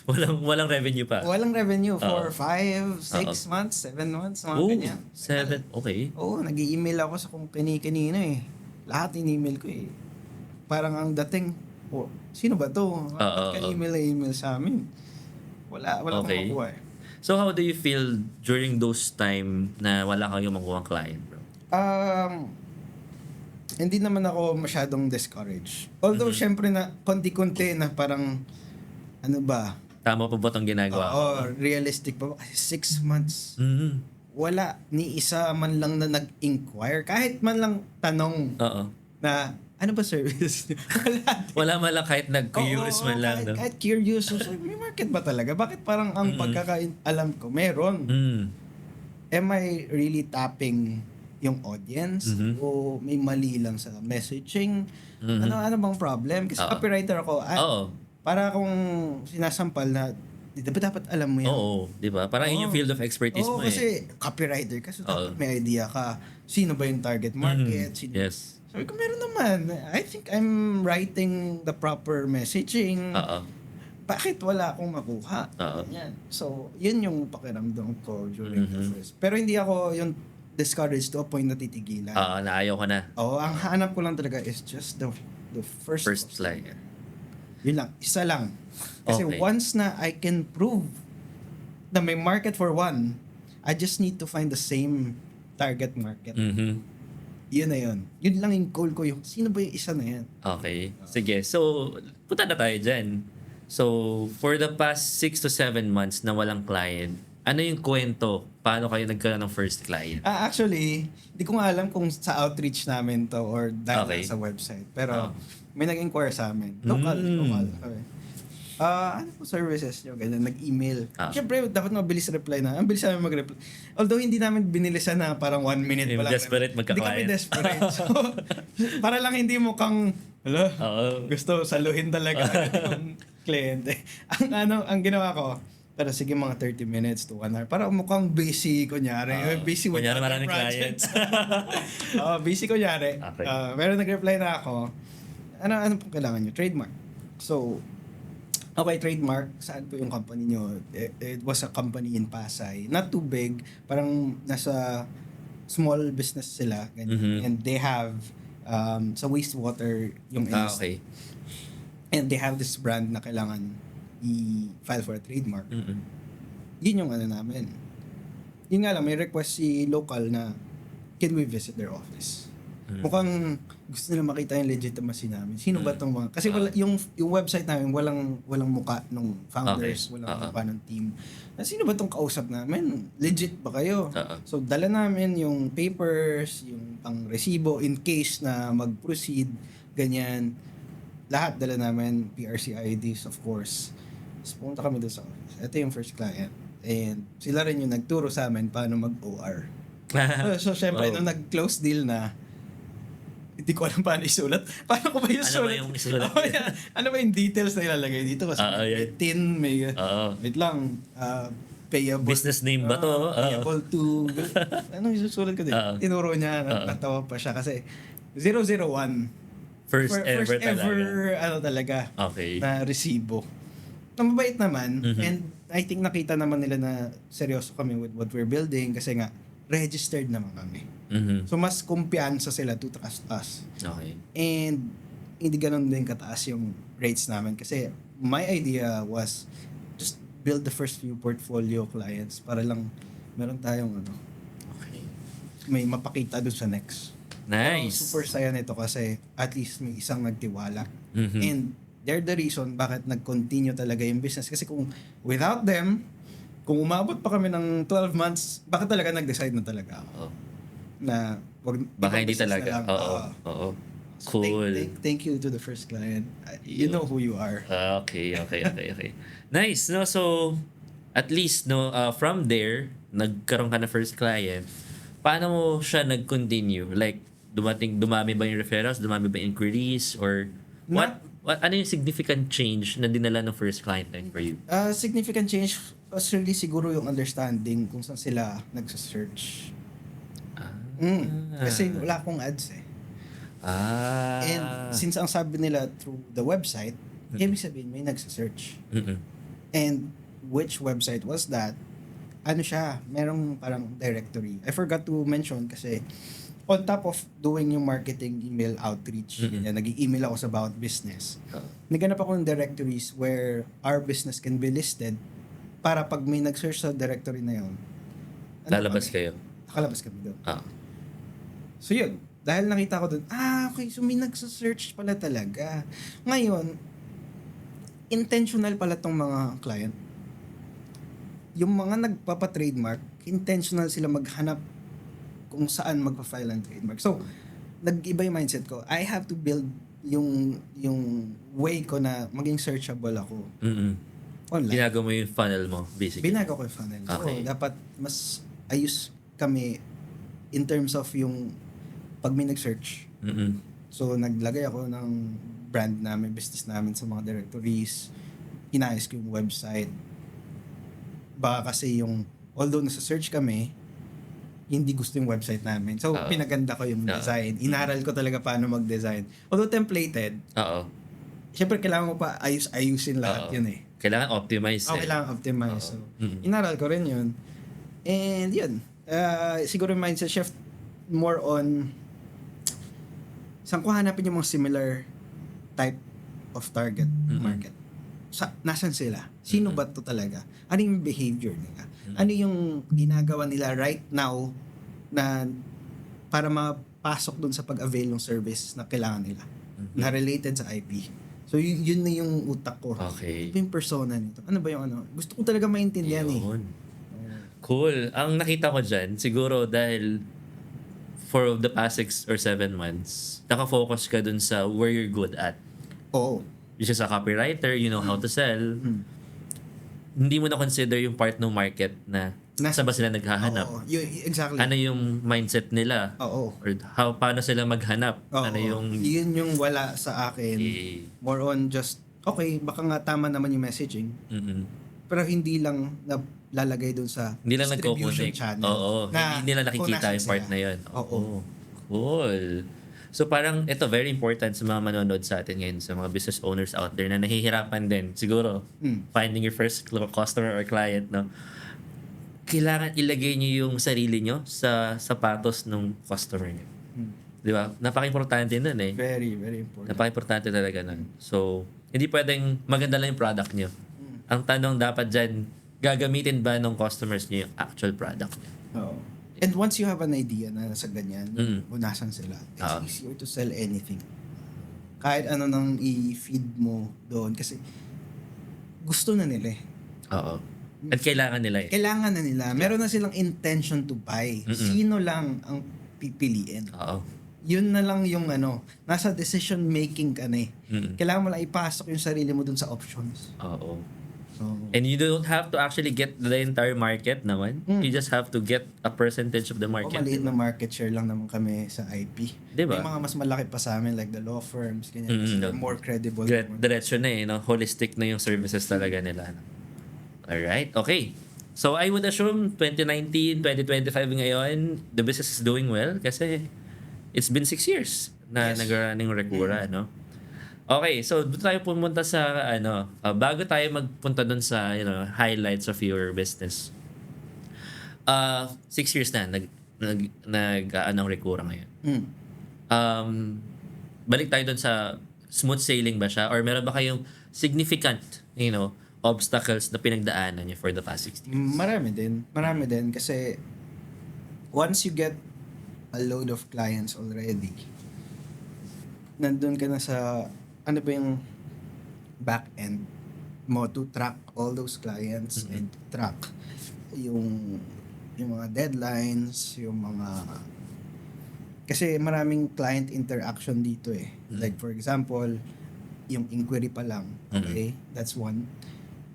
Walang revenue pa. Walang revenue for Oo. 5, 6 months, 7 months, mga Oh, ganyan. 7. Okay. Oo, nag-i-email ako sa kung kini-kanino eh. Lahat in-email ko eh. Parang ang dating, sino ba to? Bakit ka email sa amin? Wala Okay. akong makuha eh. So, how do you feel during those time na wala kang makuha client, bro? Hindi naman ako masyadong discouraged. Although, syempre na, konti-konti na parang, ano ba? Tama pa ba itong ginagawa ko? Realistic pa ba? Kasi 6 months. Mhm. Wala ni isa man lang na nag-inquire. Kahit man lang tanong Oo. na, ano ba service? Wala. Wala man lang kahit nag-curious man lang. No? Kahit curious. So, may market ba talaga? Bakit parang ang pagkakaalam ko, meron. Am I really tapping yung audience? O may mali lang sa messaging? Ano bang problem? Kasi copywriter ako. Oo. Para kung sinasampal na, di ba dapat alam mo yan? Oo. Di ba? Parang yun yung field of expertise mo kasi copywriter ka. So dapat may idea ka. Sino ba yung target market? Sino? Yes. Sabi ko, meron naman. I think I'm writing the proper messaging. Oo. Bakit wala akong makuha? Oo. Yan. So, yun yung pakiramdam ko during the first. Pero hindi ako yung discouraged to a point na titigilan. Oo, naayaw ko na. Oo, ang hanap ko lang talaga is just the first. First client. Yun lang. Isa lang. Kasi Okay. once na I can prove na may market for one, I just need to find the same target market. Mhm. Yun na yun. Yun lang yung goal ko. Yung sino ba yung isa na yan? Okay. Sige. So, punta na tayo dyan. So, for the past 6 to 7 months na walang client, ano yung kwento? Paano kayo nagkaroon ng first client? Actually, hindi ko nga alam kung sa outreach namin to or dahil Okay. sa website. Pero may nag-inquire sa amin. Local. Sabi, ano po services nyo? Ganyan, nag-email. Siyempre, dapat mabilis reply na. Ang bilis namin mag-reply. Although, hindi namin binilisan na parang 1 minute pa lang. Desperate Hindi kami magka-client. desperate. So, para lang hindi mo kang Hello? Oo. Gusto saluhin talaga yung kliyente. Ang ginawa ko, pero sige mga 30 minutes to 1 hour. Para mukhang busy, kunyari. Busy with Kunyari other maraming projects. clients. Busy kunyari. Okay. Pero nag-reply na ako. Ano pong kailangan nyo? Trademark. So, okay, trademark. Saan po yung company nyo? It was a company in Pasay. Not too big. Parang nasa small business sila. Ganyan. Mhm. And they have sa wastewater yung Okay. And they have this brand na kailangan i-file for a trademark. Mm-mm. Yun yung namin. Yun nga lang, may request si local na can we visit their office? Mukhang gusto nila makita yung legitimacy namin. Sino ba tong mga... Kasi yung website namin, walang muka ng founders, Okay. walang muka ng team. Sino ba tong kausap namin? Legit ba kayo? So, dala namin yung papers, yung pang-resibo in case na mag-proceed, ganyan. Lahat dala namin, PRC IDs, of course. So, pumunta kami doon sa office. Ito yung first client. And sila rin yung nagturo sa amin paano mag-OR. So, syempre, nung nag-close deal na, hindi ko alam paano isulat. Paano ko ba yung Ano ba sulat? yung isulat? Ano ba yung details na ilalagay dito? Kasi may yan. tin, may... Oo. Wait lang. Payable. Business name ba to? Payable to... Anong isusulat ko din? Tinuro niya. Natawa pa siya kasi 001. First ever talaga. Talaga. Okay. Na resibo. Mabait naman. And I think nakita naman nila na seryoso kami with what we're building kasi nga registered naman kami. Mhm. So mas kumpiyansa sila to trust us. Okay. And hindi ganun din kataas yung rates namin kasi my idea was just build the first few portfolio clients para lang meron tayong Okay. may mapakita dun sa next. Nice. Super saya nito kasi at least may isang nagtiwala. Mhm. And they're the reason bakit nag-continue talaga yung business. Kasi kung without them, kung umabot pa kami ng 12 months, bakit talaga nag-decide na talaga ako Oo. na wag Baka ibang hindi business na talaga. lang. Oo. So Cool. thank you to the first client. You know who you are. Okay. Nice. No, so at least no from there nagkaroon ka na first client. Paano mo siya nag-continue? Like dumami ba yung referrals, dumami ba yung inquiries or what ano yung significant change na dinala ng first client na yun for you? Significant change was really siguro yung understanding kung saan sila nagsa-search. Kasi wala akong ads eh. And since ang sabi nila through the website, ibig sabihin may nagsa-search. Mm-mm. And which website was that? Ano siya, merong parang directory. I forgot to mention kasi on top of doing yung marketing email outreach, nag-i-email ako sa About Business. Naghanap ako ng directories where our business can be listed para pag may nag-search sa directory na yun, Lalabas kayo. nakalabas kami doon. Ah. So yun, dahil nakita ko doon, okay, so may nagsa-search pala talaga. Ngayon, intentional pala tong mga client. Yung mga nagpapa-trademark, intentional sila maghanap kung saan magpa-file ang trademark. So, nag-iba yung mindset ko. I have to build yung way ko na maging searchable ako Mm-mm. online. Ginagawa mo yung funnel mo, basically. Binago ko yung funnel. Okay. So, dapat mas ayos kami in terms of yung pag may nag-search. Mm-mm. So, naglagay ako ng brand namin, business namin sa mga directories. Inayos ko yung website. Baka kasi although nasa search kami, hindi gusto yung website namin. So, pinaganda ko yung design. Inaral ko talaga paano mag-design. Although templated, Oo. syempre kailangan mo pa ayusin lahat yun eh. Kailangan optimize. Kailangan optimize. So, Mhm. inaral ko rin yun. And yun. Siguro yung mindset shift more on saan ko hanapin yung mga similar type of target market. Nasaan sila? Sino ba to talaga? Ano yung behavior nila? Ano yung ginagawa nila right now na para mapasok dun sa pag-avail ng service na kailangan nila na related sa IP. So yun na yung utak ko. Okay. Yung persona nito. Ano ba yung Gusto ko talaga maintindihan eh. Yun. Cool. Ang nakita ko dyan, siguro dahil for the past 6 or 7 months, nakafocus ka dun sa where you're good at. Oo. Which is a copywriter, you know how to sell. Hindi mo na consider yung part ng market na Saan ba sila naghahanap? Oo, exactly. Ano yung mindset nila? Oo. Or paano sila maghanap? Oo. Ano yung... Yun yung wala sa akin. Eh, More on just, okay, baka nga tama naman yung messaging, mm-mm. pero hindi lang lalagay dun sa Hindi lang distribution nagko-connect. channel. Oo. Na Hindi nila nakikita kung nasan yung part sila. na yun. Oo. Cool. So parang ito very important sa mga manonood sa atin ngayon, sa mga business owners out there na nahihirapan din siguro finding your first customer or client, no? Kailangan ilagay niyo yung sarili niyo sa sapatos ng customer niyo. Di ba? Napaka-importante nun eh. Very, very important. Napaka-importante talaga nun. So, hindi pwedeng maganda lang yung product niyo. Ang tanong dapat dyan, gagamitin ba ng customers niyo yung actual product niyo? Oo. And once you have an idea na nasa ganyan, kung nasan sila, it's Oo. easier to sell anything. Kahit ano nang i-feed mo doon. Kasi gusto na nila eh. Oo. At kailangan nila eh. Kailangan na nila. Meron na silang intention to buy. Sino lang ang pipiliin. Oo. Yun na lang yung nasa decision making ka na eh. Mm. Kailangan mo lang ipasok yung sarili mo dun sa options. Oo. So, And you don't have to actually get the entire market naman. You just have to get a percentage of the market. maliit na market share lang naman kami sa IP. Diba? May mga mas malaki pa sa amin like the law firms, ganyan. They're more credible. Diretso na eh, no? Holistic na yung services talaga nila. No? Alright, okay. So I would assume 2019, 2025 ngayon, the business is doing well kasi it's been 6 years na nag-running Recura, no? Okay, so doon tayo pumunta sa bago tayo magpunta doon sa highlights of your business. 6 years na nag Recura ngayon. Balik tayo doon sa smooth sailing ba siya or meron ba kayong significant, obstacles na pinagdaanan niyo for the past 6 years? Marami din kasi once you get a load of clients already, nandun ka na sa ano ba yung back end mo to track all those clients and track yung mga deadlines, yung mga kasi maraming client interaction dito eh. Like for example, yung inquiry pa lang, okay? That's one.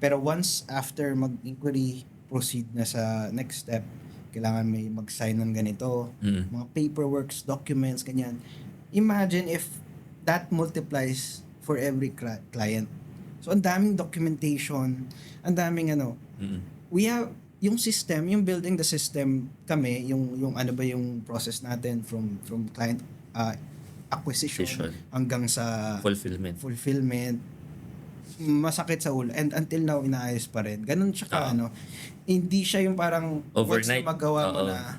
Pero once after mag-inquiry, proceed na sa next step, kailangan may mag-sign ng ganito, mga paperworks, documents, ganyan. Imagine if that multiplies for every client. So, ang daming documentation, ang daming we have, yung system, yung building the system kami, yung ano ba yung process natin from client acquisition hanggang sa fulfillment, masakit sa ulo. And until now, inaayos pa rin. Ganun siya ka, hindi siya yung parang overnight, once na magawa mo na,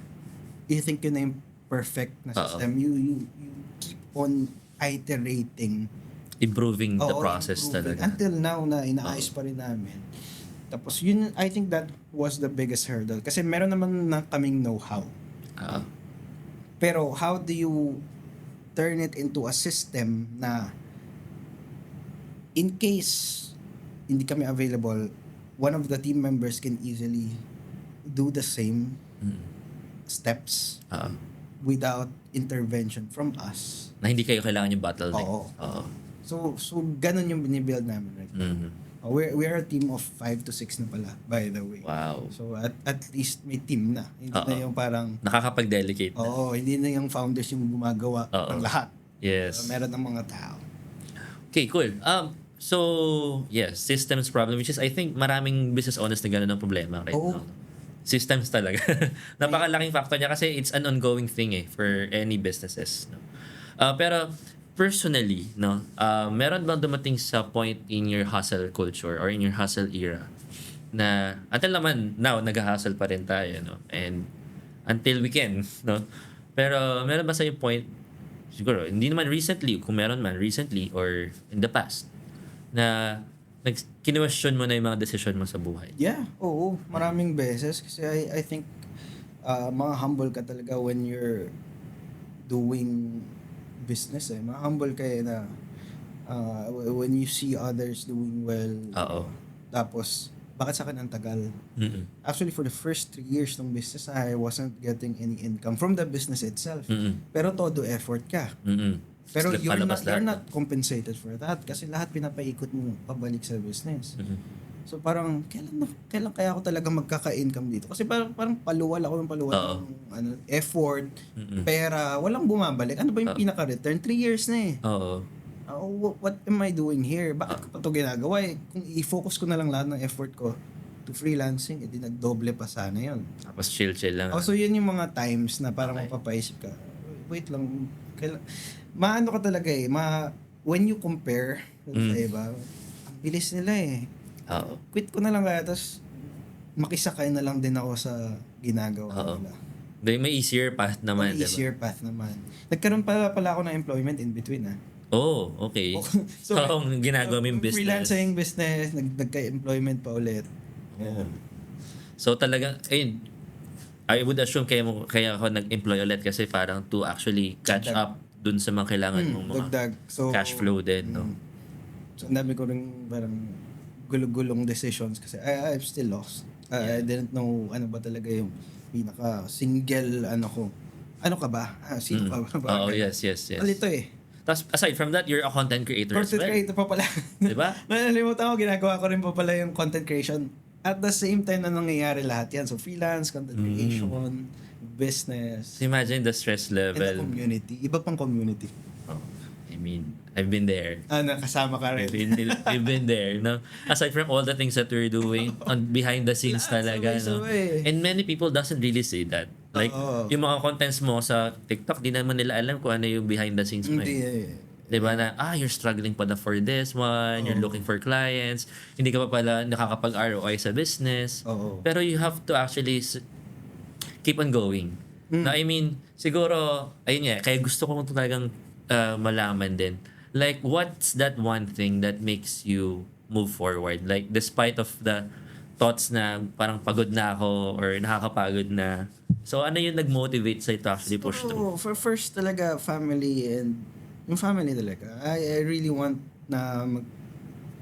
you think yun na yung perfect na system. You keep on iterating. Improving the process talaga. Until now na inaayos pa rin namin. Tapos yun, I think that was the biggest hurdle. Kasi meron naman na kaming know-how. Pero how do you turn it into a system na in case hindi kami available, one of the team members can easily do the same steps without intervention from us. Na hindi kayo kailangan yung bottleneck. Oo. So ganun yung binibuild namin right now. We're a team of 5 to 6 na pala, by the way. Wow. So at least may team na. Hindi na yung parang nakakapag-delegate na. hindi na yung founders yung gumagawa ng lahat. Yes. Meron ng mga tao. Okay, cool. So, yes, systems problem, which is I think maraming business owners na gano'n ang problema right now. Systems talaga. Napakalaking factor niya kasi it's an ongoing thing for any businesses. No? Pero personally, meron bang dumating sa point in your hustle culture or in your hustle era na until naman now nag-hustle pa rin tayo, no? And until we can, no? Pero meron ba sa yung point siguro hindi naman recently, kung meron man recently or in the past na kinwestiyon mo na yung mga decision mo sa buhay? Yeah, oo. Maraming beses kasi I think mga humble ka talaga when you're doing business Mga humble ka na when you see others doing well. Tapos, bakit sa akin ang tagal? Actually, for the first 3 years ng business, I wasn't getting any income from the business itself. Pero todo effort ka. Pero you're not compensated for that kasi lahat pinapaikot mo pabalik sa business. So parang kailan kaya ako talaga magkaka-income dito? Kasi parang paluwal ako ng paluwal Oo. ng effort, Mm-mm. pera, walang bumabalik. Ano ba yung Oo. pinaka-return? 3 years na eh. Oo. What am I doing here? Bakit ko pa ito ginagawa eh? Kung i-focus ko na lang lahat ng effort ko to freelancing, edi nagdoble pa sana yun. Tapos chill lang. So yun yung mga times na parang Okay. mapapaisip ka, wait lang, maano ka talaga eh, when you compare sa iba, ang bilis nila eh. Oo. Quit ko na lang kaya, tapos makisakay na lang din ako sa ginagawa Oo. nila. May easier path naman, diba? Easier path naman. Nagkaroon pala ako ng employment in between Oh, okay. So, ginagawa mo yung business. Freelancing business, nagka-employment pa ulit. Oh. So talagang, ayun, I would assume kaya ako nag-employ ulit kasi parang to actually catch Dagdag. up dun sa mga kailangan mong mga Dagdag. So, cash flow din, no? So, ang dami ko rin parang gulong decisions kasi I'm still lost. I didn't know ano ba talaga yung pinaka-single ko. Ano ka ba? Sino ka ba? Oo, yes. Alito eh. Tapos aside from that, you're a content creator as Content well. creator pa pala. Diba? Nalimutan ko, ginagawa ko rin pa pala yung content creation. At the same time na nangyayari lahat yan. So freelance, content creation, business, So imagine the stress and the level. community. Iba pang community. Oh, I mean, I've been there. Nakasama ka rin. We've been there, no? Aside from all the things that we're doing on behind the scenes talaga, no? sabay. And many people doesn't really say that. Like, Oo. yung mga contents mo sa TikTok, di naman nila alam kung ano yung behind the scenes mo. Hindi Eh. eh. Diba na, you're struggling pa for this one, you're looking for clients, hindi ka pa pala nakakapag-ROI sa business. Oo. Pero you have to actually keep on going. Na, I mean, siguro, ayun nga, kaya gusto ko talagang malaman din. Like, what's that one thing that makes you move forward? Like, despite of the thoughts na parang pagod na ako or nakakapagod na. So, ano yung nag-motivate sa'yo to actually push through? For first talaga, family and yung family talaga. I really want na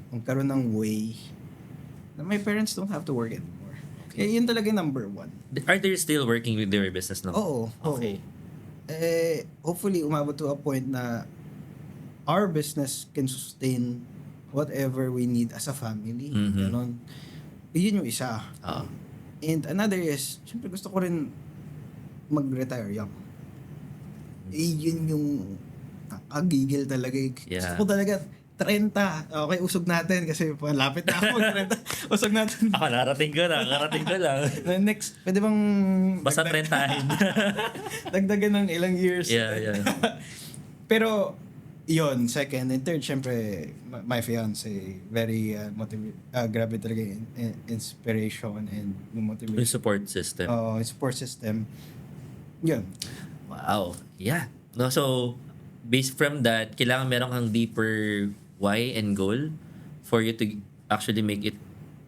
magkaroon ng way na my parents don't have to work anymore. Yun talaga yung number one. Are they still working with their business now? Oo. Okay. Hopefully, umabot to a point na our business can sustain whatever we need as a family. Mhm. Ganon. Yun yung isa. Ah. And another is, syempre gusto ko rin mag-retire young. Yun yung nakagigil talaga. Yeah. Gusto ko talaga 30. Okay, usog natin kasi malapit na ako. 30. Usog natin. Ako, narating ko lang. Next, pwede bang Basta 30. dagdagan ng ilang years? Yeah. Pero, yun, second and third, syempre, my fiance, very grabe talaga yung inspiration and yung Yung motivation. support system. Support system. Yun. Wow. Yeah. No, so, based from that, kailangan meron kang deeper why and goal for you to actually make it,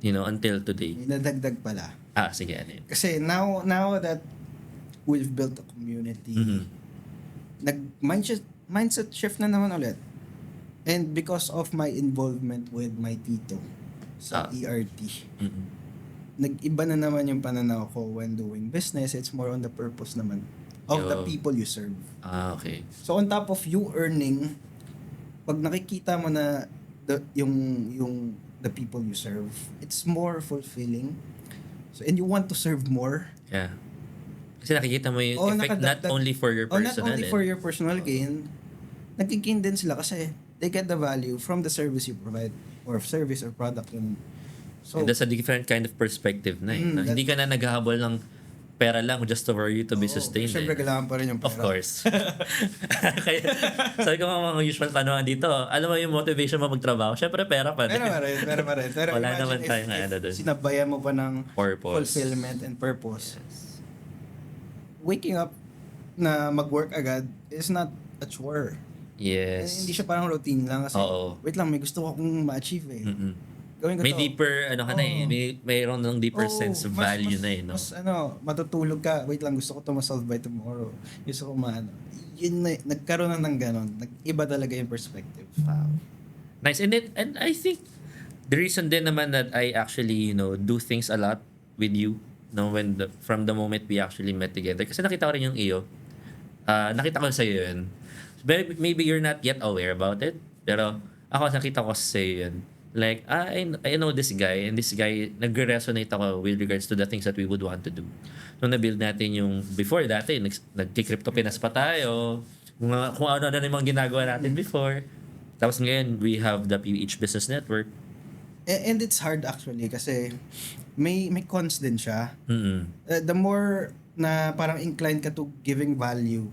until today. May nadagdag pala. Sige, ano yun? Kasi now that we've built a community, Mhm. mindset shift na naman ulit. And because of my involvement with my tito sa ERT, Mhm. nag-iba na naman yung pananaw ko when doing business. It's more on the purpose naman of the Yo. people you serve. Okay. So on top of you earning, pag nakikita mo na yung the people you serve, it's more fulfilling. So and you want to serve more. Yeah. Kasi nakikita mo yung effect not nakadagdag- only for your not personal. only for your personal gain, nagkigain din sila kasi they get the value from the service you provide or service or product. So, And that's a different kind of perspective na eh. Mm, Hindi ka na naghahabol ng pera lang just for you to be sustained. Siyempre, Eh. kailangan pa rin yung pera. Of course. Kaya, sabi ko mga usual tanungan dito, alam mo yung motivation mo magtrabaho? Siyempre, pera pa din. Pera pa rin. Pero Wala imagine naman if- tayong ano dun. Sinabayan mo pa ng Purpose. fulfillment and purpose. Waking up na mag-work agad is not a chore. Yes. Hindi siya parang routine lang kasi, Oo. wait lang, may gusto ko akong ma-achieve eh. Mm-mm. Gawin ko May to. deeper, mayroon ng deeper Oo, sense of mas- value mas- na eh, no? Mas matutulog ka, wait lang, gusto ko to ma-solve by tomorrow. Gusto ko yun na, nagkaroon na ng ganon. Nag-iba talaga yung perspective. Nice. And I think the reason din naman that I actually, do things a lot with you, from the moment we actually met together. Kasi nakita ko rin yung iyo. Nakita ko sa yun. Maybe you're not yet aware about it. Pero ako nakita ko sa yun. Like, I know this guy, and this guy, nagre-resonate ako with regards to the things that we would want to do. Nung na-build natin yung, before dati, nag-crypto pinas pa tayo, kung ano na yung mga ginagawa natin before. Tapos ngayon, we have the PH Business Network. And it's hard actually kasi may cons din siya. Mm-mm. The more na parang inclined ka to giving value,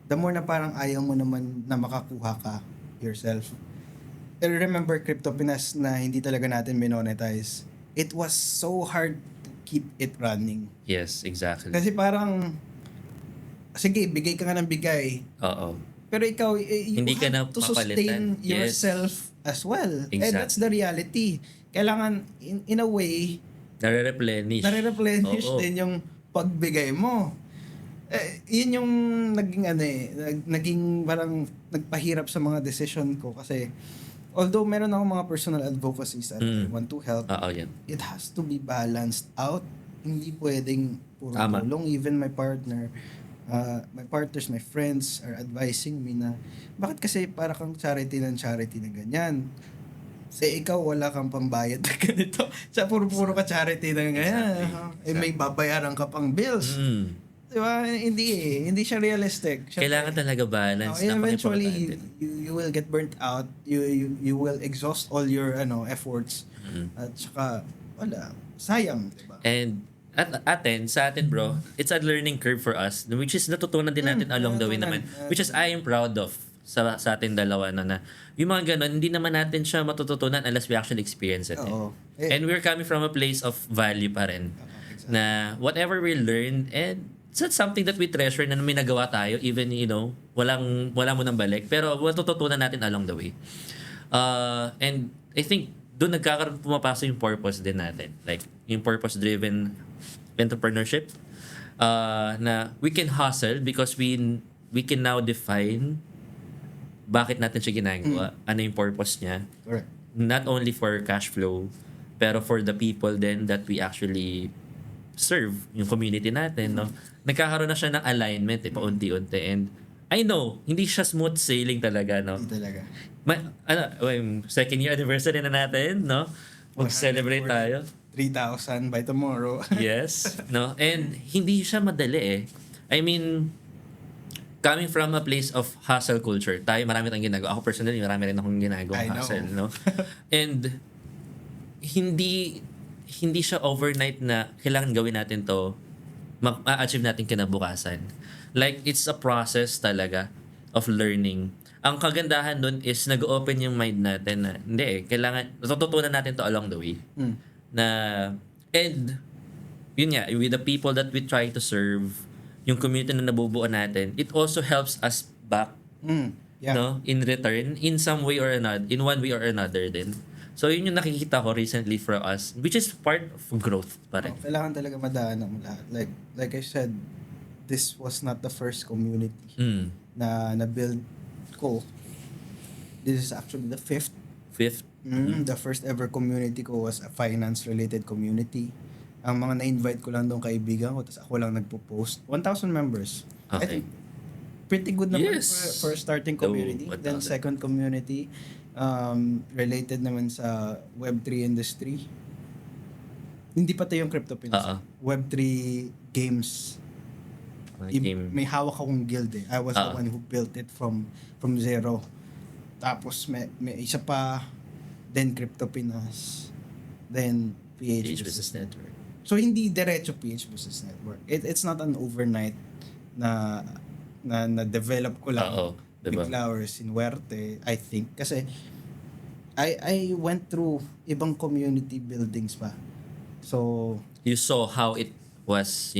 the more na parang ayaw mo naman na makakuha ka yourself. I remember Crypto Pinas na hindi talaga natin monetize. It was so hard to keep it running. Yes, exactly. Kasi parang, sige, bigay ka nga ng bigay. Oo. Pero ikaw, you Hindi ka have na to sustain papalitan. Yes. yourself as well. And Exactly. that's the reality. Kailangan, in a way, Nare-replenish. nare-replenish Oo. din yung pagbigay mo. Yun yung naging naging parang nagpahirap sa mga decision ko kasi although meron akong mga personal advocacies at I want to help, Oo, yan. it has to be balanced out. Hindi pwedeng puro Tama. tulong. Even my partners, my friends are advising me na bakit kasi para kang charity na ganyan. Ikaw wala kang pambayad na ganito. Sa puro ka charity na ganyan. Exactly. May babayaran ka pang bills. Diba? Hindi siya realistic. Kailangan talaga balance. Eventually, Napaka-importante. you will get burnt out. You will exhaust all your efforts. At saka, wala. Sayang. Diba? And sa atin bro, it's a learning curve for us, which is natutunan din natin along the way naman. Which is I am proud of sa atin dalawa na yung mga ganun, hindi naman natin siya matututunan unless we actually experience it. Oo. And we're coming from a place of value pa rin. Exactly. Na whatever we learned, and it's something that we treasure na may nagawa tayo, even, wala mo nang balik. Pero matututunan natin along the way. And I think, doon pumapasok yung purpose din natin. Like, yung purpose-driven entrepreneurship. Na we can hustle because we can now define bakit natin siya ginagawa, ano yung purpose niya. Correct. Not only for cash flow, pero for the people then that we actually serve, yung community natin, no? Nagkakaroon na siya ng alignment, paunti-unti. And I know, hindi siya smooth sailing talaga, no? Hindi talaga. Second year anniversary na natin, no? Mag-celebrate tayo. 3,000 by tomorrow. Yes, no? And hindi siya madali eh. I mean, coming from a place of hustle culture, marami tayong ginagawa. Ako personally, marami rin akong ginagawa I know. hustle, no? And hindi siya overnight na kailangan gawin natin to, ma-achieve natin kinabukasan. Like, it's a process talaga of learning. Ang kagandahan dun is nag-open yung mind natin na, hindi kailangan, natututunan natin to along the way. And, yun nga, with the people that we try to serve, yung community na nabubuo natin, it also helps us back, Yeah. no? In return, in some way or another, in one way or another din. So, yun yung nakikita ko recently for us, which is part of growth pa rin. Kailangan talaga madaanan mo lahat. Like I said, this was not the first community na na-build ko. This is actually the fifth. The first ever community ko was a finance-related community. Ang mga na-invite ko lang doon kaibigan ko, tapos ako lang nagpo-post. 1,000 members. I Okay. think pretty good naman Yes. for starting community. 1,000. Then second community, related naman sa Web3 industry. Hindi pa tayo yung Crypto Pinas. Web3 games. May hawak akong guild eh. I was the one who built it from zero. Tapos may isa pa, then Crypto Pinas, then PH Business Network. So hindi diretso PH Business Network. It's not an overnight na develop ko lang. Diba? Big Flowers in Huerte, I think. Kasi I went through ibang community buildings pa. So You saw how it was,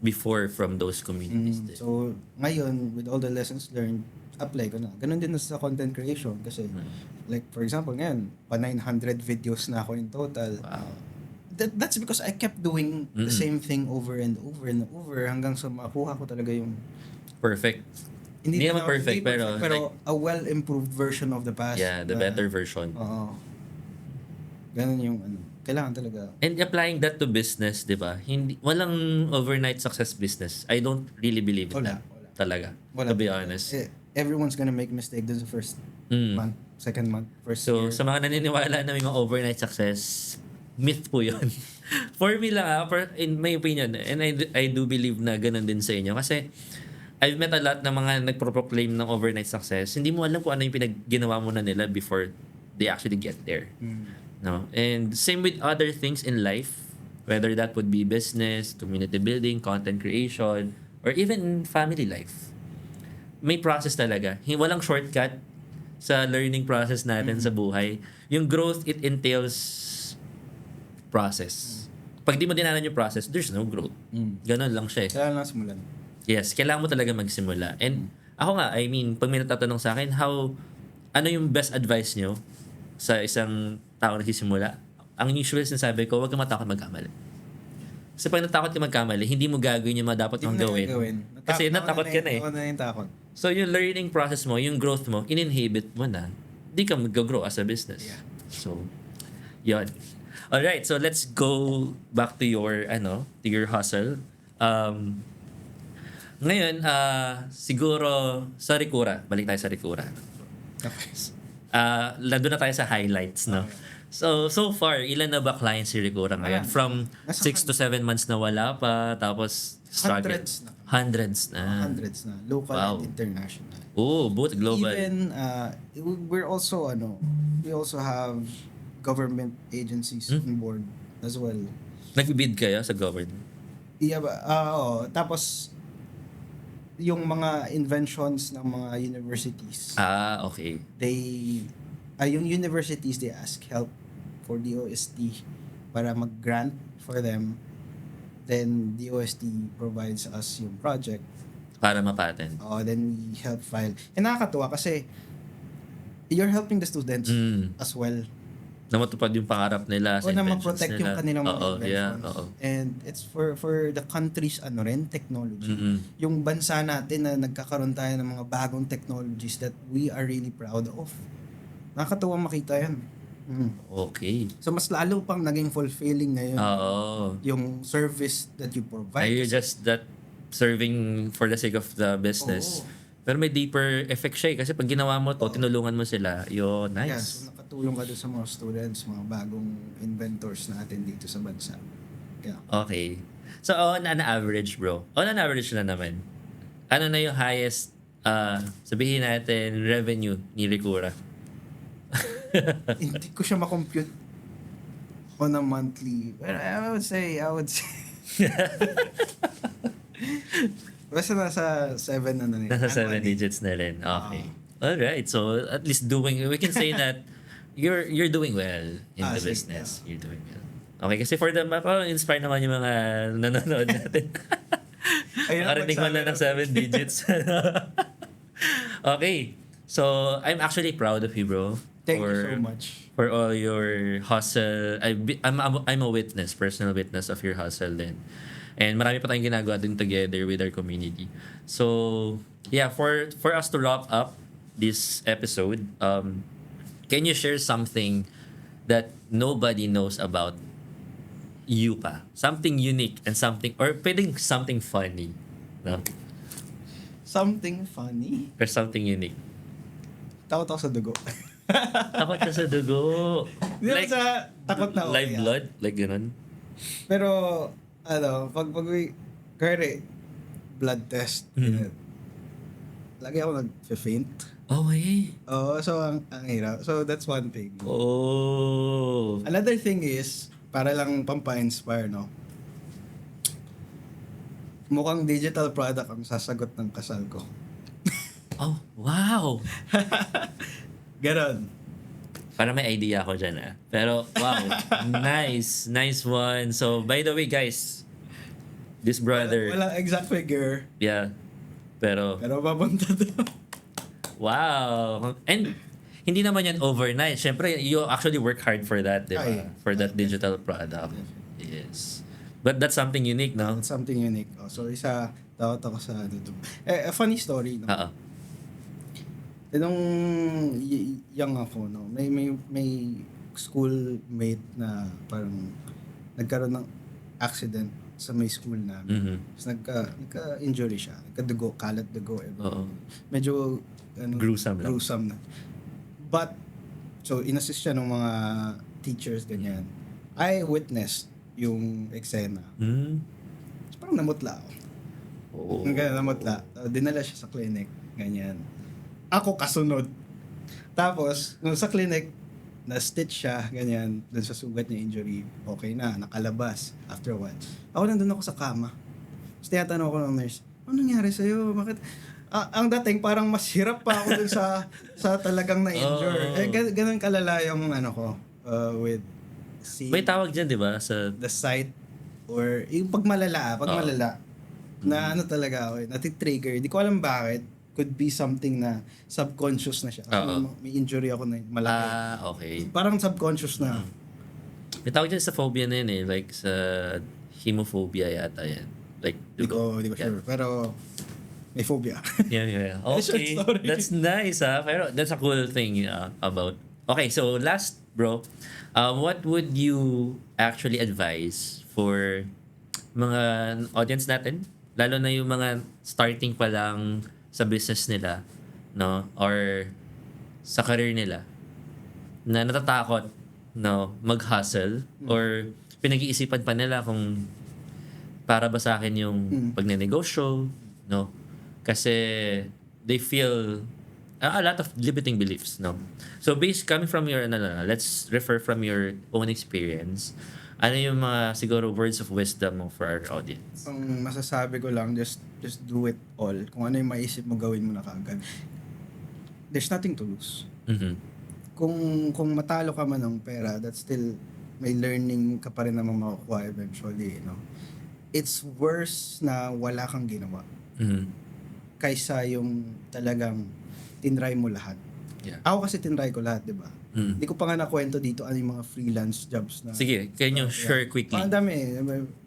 before from those communities. din. so ngayon, with all the lessons learned, apply ko na. Ganun din na sa content creation kasi like for example ngayon, pa 900 videos na ako in total. Wow. That's because I kept doing the same thing over and over and over hanggang sa makuha ko talaga yung Perfect. Hindi naman perfect, pero like, a well-improved version of the past. yeah, the better version. Oo. Ganun yung kailangan talaga. And applying that to business, di ba? Walang overnight success business. I don't really believe in Wala. that. Talaga. Wala. To be honest. Everyone's gonna make mistake dun sa month, second month, first So, year. sa mga naniniwala na may mga overnight success, myth po yun. For me lang, in my opinion, and I do believe na ganun din sa inyo. Kasi, I've met a lot ng mga nagpro-proclaim ng overnight success. Hindi mo alam kung ano yung ginawa mo na nila before they actually get there. No? And same with other things in life, whether that would be business, community building, content creation, or even family life. May process talaga. Walang shortcut sa learning process natin sa buhay. Yung growth, it entails process. Pag di mo dinanan yung process, there's no growth. Ganon lang siya eh. Kailangan lang simulan. Yes, kailangan mo talaga magsimula. And ako nga, I mean, pag may natatanong sa akin, ano yung best advice nyo sa isang tao na nagsisimula? Ang usual sinasabi ko, huwag kang matakot magkamali. Kasi pag natakot ka magkamali, hindi mo gagawin yung mga dapat mong gawin. Kasi natakot ka na eh. Natakot na yung takot. So yung learning process mo, yung growth mo, in-inhibit mo na. Hindi ka mag-grow as a business. Yeah. So, yun. Alright, so let's go back to your hustle. Ngayon, siguro sa Ricura, balik tayo sa Ricura. Okay. Lado na tayo sa highlights, no? So far, ilan na ba clients si Ricura ngayon? Ayan. From Nasa 6 to 7 months na wala pa, tapos struggle. Hundreds na. Hundreds na. Local Wow. and international. Oh, both global. Even, we also have government agencies on board as well. Nagbibid kayo sa government? Yeah, oo. Tapos, yung mga inventions ng mga universities, Okay. yung universities, they ask help for DOST para mag-grant for them. Then, DOST provides us yung project. Para mapatent. Then we help file. And nakakatuwa kasi you're helping the students as well. Na matupad yung pangarap nila sa Na inventions ma-protect nila. yung kanilang mga Oo, inventions. yeah, oo. And it's for the country's technology. Mm-mm. Yung bansa natin na nagkakaroon tayo ng mga bagong technologies that we are really proud of. Nakakatuwa makita yan. Okay. So mas lalo pang naging fulfilling ngayon Oo. yung service that you Are provide. you just that serving for the sake of the business? Oo. Pero may deeper effect siya eh. Kasi pag ginawa mo to, tinulungan mo sila, yun, Yeah, nice. so nakatulong ka doon sa mga students, mga bagong inventors natin dito sa bansa. Yeah. Okay. So, on an average, bro. On an average na naman. Ano na yung highest, sabihin natin, revenue ni Ricura? Hindi ko siya makompute on a monthly. But I would say basta nasa 7 na rin. Nasa 7 digits na rin. Okay. Alright. So, at least we can say that you're doing well in the Sige, business. You're doing well. Okay, kasi for them, inspire naman yung mga nanonood natin. Ayun ang Makarinig mo na ng 7 digits. Okay. So, I'm actually proud of you, bro. Thank you so much. For all your hustle. I'm a witness, personal witness of your hustle din. And marami pa tayong ginagawa din together with our community. So, yeah, for us to wrap up this episode, can you share something that nobody knows about you pa? Something unique and or pwedeng something funny. No? Something funny. Or something unique. Takot ako sa dugo. Takot ka sa dugo. Hindi like, sa takot na ako. Live blood? Like ganun? Pero, pag we, kaya blood test, lagi ako nag-faint. Oh, eh. So ang hirap. So that's one thing. Oh. Another thing is, para lang pampa-inspire, no? Mukhang digital product ang sasagot ng kasal ko. Oh, wow. Ganon. Para may idea ako dyan, ah. Pero, wow. Nice. Nice one. So, by the way, guys, this brother, Walang exact figure, yeah. Pero, papunta doon. wow. And, hindi naman yan overnight. Siyempre, you actually work hard for that, di ba? Yeah. For that digital product. Yes. But that's something unique, no? It's something unique. So, takot ako sa a funny story, no? Oo. Nung young ako, no, may schoolmate na parang nagkaroon ng accident sa may school namin. Mhm. Tapos nagka-injury siya. Nagka-dugo, kalat dugo. Oo. Medyo Gruesome lang. gruesome na. But, so inassist siya ng mga teachers, ganyan. I witnessed yung eksena. So, parang namutla ako. Oh. Ganyan, namutla. Dinala siya sa clinic, ganyan. Ako kasunod. Tapos, nung sa clinic, na-stitch siya, ganyan, dun sa sugat niya injury, okay na, nakalabas. After a while. Ako nandun ako sa kama. Tapos tinatanong ako ng nurse, ano nangyari sa'yo? Bakit? Ang dating, parang mas hirap pa ako dun sa talagang na-injure. Oh. Ganun kalala yung ano ko, with May tawag dyan, di ba? Sa... the sight or yung pag malala, na ano talaga ako, natitrigger. Hindi ko alam bakit. Could be something na subconscious na siya. May injury ako na malaki. Okay. Parang subconscious na. May tawag dyan sa phobia na yun eh. Like sa hemophobia yata yan. Like, Hindi ko sure. Pero may phobia. Yeah. Short Okay. story. That's nice, Pero that's a cool thing about. Okay, so last, bro. What would you actually advise for mga audience natin? Lalo na yung mga starting pa lang sa business nila, no? Or sa career nila na natatakot, no, mag-hustle or pinag-iisipan pa nila kung para ba sa akin yung pagnenegosyo, no? Kasi they feel a lot of limiting beliefs, no? So coming from your, let's refer from your own experience. Ano yung mga siguro words of wisdom mo for our audience? Ang masasabi ko lang, just do it all. Kung ano yung maisip mo, gawin mo na kaagad. There's nothing to lose. Mhm. Kung matalo ka man ng pera, that's still may learning ka pa rin naman makukuha eventually, no? It's worse na wala kang ginawa Mhm. kaysa yung talagang tinry mo lahat. Yeah. Ako kasi tinry ko lahat, di ba? Mm. Hindi ko pa nga nakwento dito ano yung mga freelance jobs na... Sige, can you share quickly? Ang dami eh.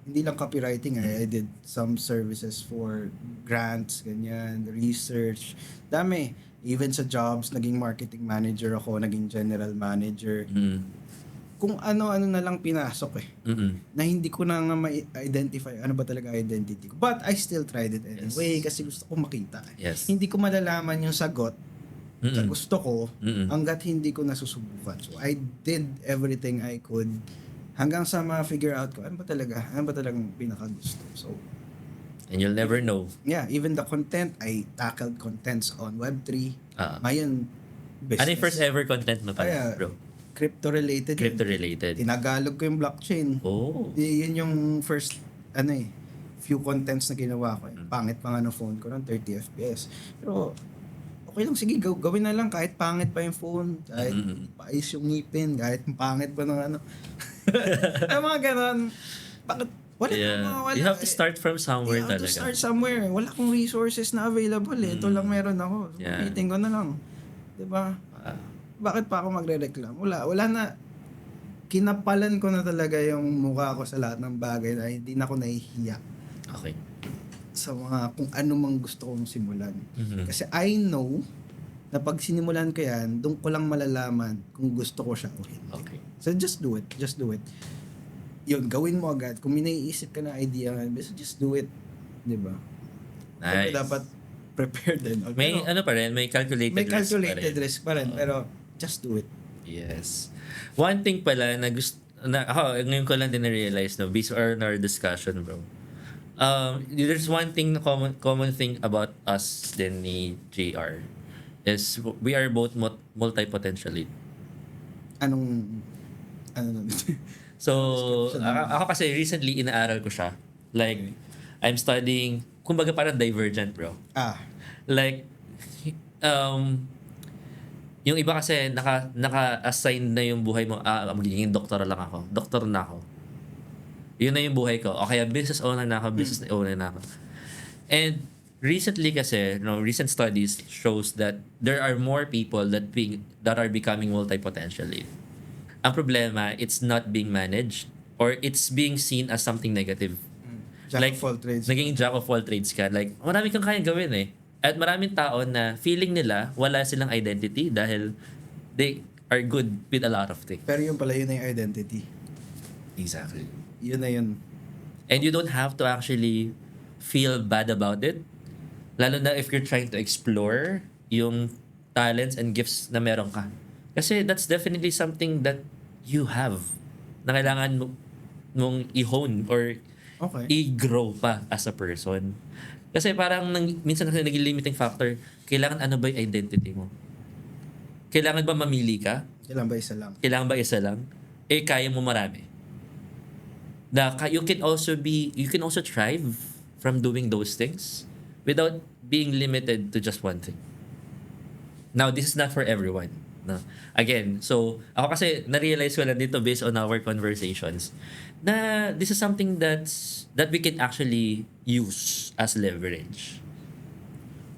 Hindi lang copywriting I did some services for grants, ganyan, research. Dami. Even sa jobs, naging marketing manager ako, naging general manager. Kung ano-ano na lang pinasok eh. Na hindi ko na nga ma-identify ano ba talaga identity ko. But I still tried it anyway kasi gusto ko makita. Yes. Hindi ko malalaman yung sagot sa gusto ko hanggat hindi ko nasusubukan. So I did everything I could hanggang sa ma-figure out ko ano ba talagang pinakagusto. So And you'll never know. yeah, even the content, I tackled contents on Web3. Ngayon, business. Ano yung first ever content mo pa, Kaya, bro? Crypto-related. Crypto-related. Tinagalog ko yung blockchain. Oh. Yun yung first, few contents na ginawa ko. Pangit pa nga ng phone ko ng 30 FPS. Pero, okay lang, sige, gawin na lang kahit pangit pa yung phone, kahit paayos yung ngipin, kahit pangit pa ng ano. Ay, mga ganon. Bakit? Wala. You have to start from somewhere You have talaga. to start somewhere. Wala akong resources na available eh. Ito lang meron ako. So, meeting ko na lang. Diba? Bakit pa ako magre-reclam? Wala na. Kinapalan ko na talaga yung mukha ko sa lahat ng bagay na hindi na ako nahihiya Okay. sa mga kung ano mang gusto kong simulan. Kasi I know na pag sinimulan ko yan, doon ko lang malalaman kung gusto ko siya o hindi. Okay. So just do it. Just do it. Yun, gawin mo agad. Kung may naiisip ka na idea, so just do it. Diba? Nice. Pero dapat prepared din. May ano pa rin, may calculated may calculated risk risk pa rin. Pero just do it. Yes. One thing pala na ako, ngayon ko lang din na-realize, no, based on our discussion, bro. There's one thing, common thing about us din ni JR is we are both multi-potentiality. Ano So, ako kasi recently inaaral ko siya. Like, I'm studying, kumbaga parang divergent, bro. Like, yung iba kasi naka-assign na yung buhay mo, magiging doktor lang ako. Doktor na ako. Yun na yung buhay ko. O kaya business owner na ako, business owner na ako. And recently kasi, recent studies shows that there are more people that are becoming multi-potentially. Ang problema, it's not being managed or it's being seen as something negative. Jack of all trades. Naging jack of all trades ka. Like, marami kang kayang gawin eh. At maraming tao na feeling nila wala silang identity dahil they are good with a lot of things. Pero yun pala, yun na yung identity. Exactly. Yun na yun. And you don't have to actually feel bad about it. Lalo na if you're trying to explore yung talents and gifts na meron ka. Kasi that's definitely something that you have na kailangan mong i-hone or Okay. i-grow pa as a person. Kasi parang minsan kasi naging limiting factor, kailangan ano ba yung identity mo? Kailangan ba mamili ka? Kailan ba isa lang? Kailangan ba isa lang? Eh, kaya mo marami. You can also thrive from doing those things without being limited to just one thing. Now, this is not for everyone. No. Again, so ako kasi na-realize ko lang dito based on our conversations na this is something that we can actually use as leverage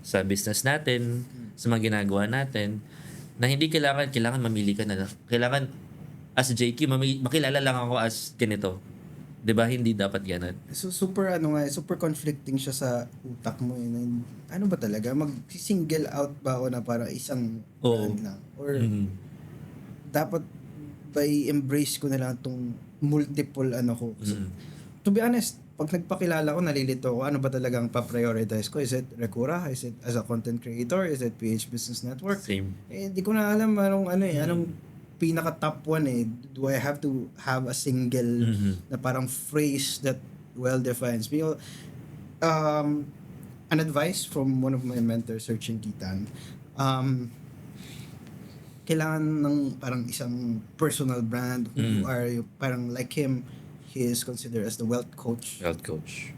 sa business natin, sa mga ginagawa natin, na hindi kailangan mamili ka na. Kailangan as JQ, makilala lang ako as ganito. 'Di ba? Hindi dapat ganun. So super super conflicting siya sa utak mo eh. Ano ba talaga? Mag-single out ba ako na para isang Oo. brand lang? Or Mhm. dapat ba i-embrace ko na lang itong multiple ko? So, Mhm. to be honest, pag nagpakilala ko, nalilito ko, ano ba talagang pa-prioritize ko? Is it Recura? Is it as a content creator? Is it PH Business Network? Same. Eh, di ko na alam anong pinaka top one eh. Do I have to have a single Mhm. na parang phrase that well defines me? An advice from one of my mentors, Sir Chinkitan, kailangan ng parang isang personal brand who are parang like him, he is considered as the wealth coach. Health coach.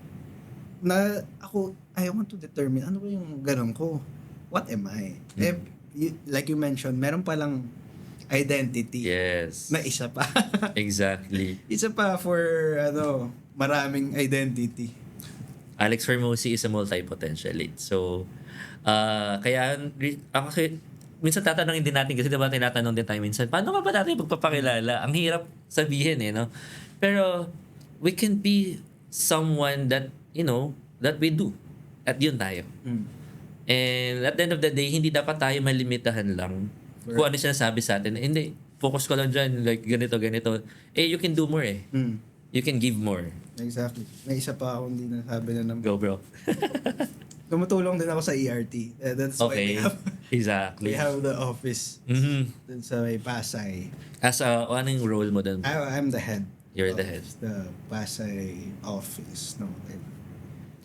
Na ako, I want to determine ano ba yung ganun ko. What am I? Eh, like you mentioned, meron palang identity Yes. na isa pa. Exactly. Isa pa for maraming identity. Alex Hermosi is a multi-potentialite. So, ako kasi, minsan tatanungin din natin kasi diba tinatanong din tayo minsan, paano ka ba natin magpapakilala? Ang hirap sabihin no? Pero, we can be someone that, that we do. At yun tayo. And at the end of the day, hindi dapat tayo malimitahan lang kung ano sinasabi sa atin. Hindi, focus ko lang dyan, like ganito. Eh, you can do more eh. You can give more. Exactly. May isa pa akong hindi nasabi na naman. Go, bro. Tumutulong din ako sa ERT. That's Okay. why Exactly. we have the office Mhm. dun sa may Pasay. Anong role mo dun? I'm the head. You're of the head. The Pasay office. No.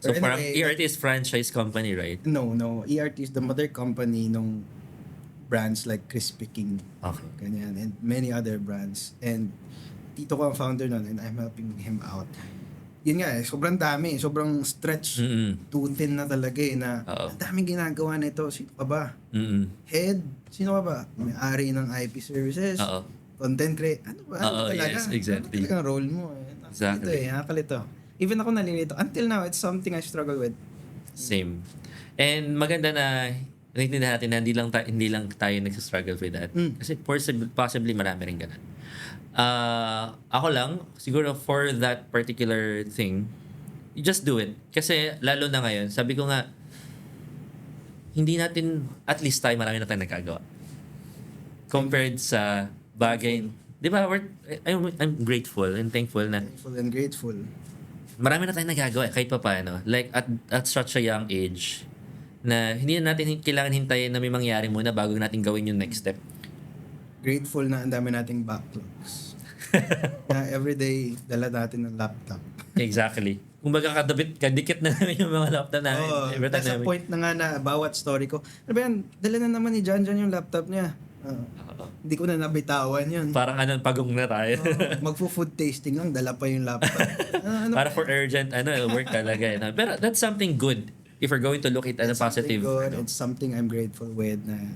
So, Or parang anyway, ERT is franchise company, right? No. ERT is the mother company nung brands like Krispy Kreme. Okay. Ganyan. And many other brands. And tito ko ang founder nun and I'm helping him out. Yun nga sobrang dami. Sobrang stretch Mm-mm. too thin na talaga na Oo. ang daming ginagawa nito. Sino ka ba? Mm-mm. Head? Sino ka ba? May-ari ng IP services? Oo. Content create? Ano ba? Oo, Ano talaga? yes, exactly. Ano talagang role mo? Exactly. Nakakalito. Even ako nalilito. Until now, it's something I struggle with. Same. And maganda na naiintindihan natin na hindi lang tayo nagsistruggle with that. Kasi possibly marami rin ganun. Ako lang, siguro for that particular thing, you just do it. Kasi lalo na ngayon, sabi ko nga, hindi natin, at least tayo marami na tayong nagkagawa. Compared sa bagay, di ba, I'm grateful and thankful na Thankful and grateful. marami na tayong nagagawa kahit pa paano. Like at such a young age na hindi na natin kailangan hintayin na may mangyari muna bago natin gawin yung next step. Grateful na ang dami nating backlogs. Na everyday, dala natin ng laptop. Exactly. Kung baga kadikit na namin yung mga laptop namin. Oo, Every time nasa namin. point na nga na bawat story ko. Ano ba yan? Dala na naman ni Jan yung laptop niya. Hindi ko na nabitawan yun. Parang pagong na tayo. Magpo-food tasting lang, dala pa yung laptop. Para for urgent, work talaga. Pero that's something good if we're going to look at a positive. Good. It's something I'm grateful with na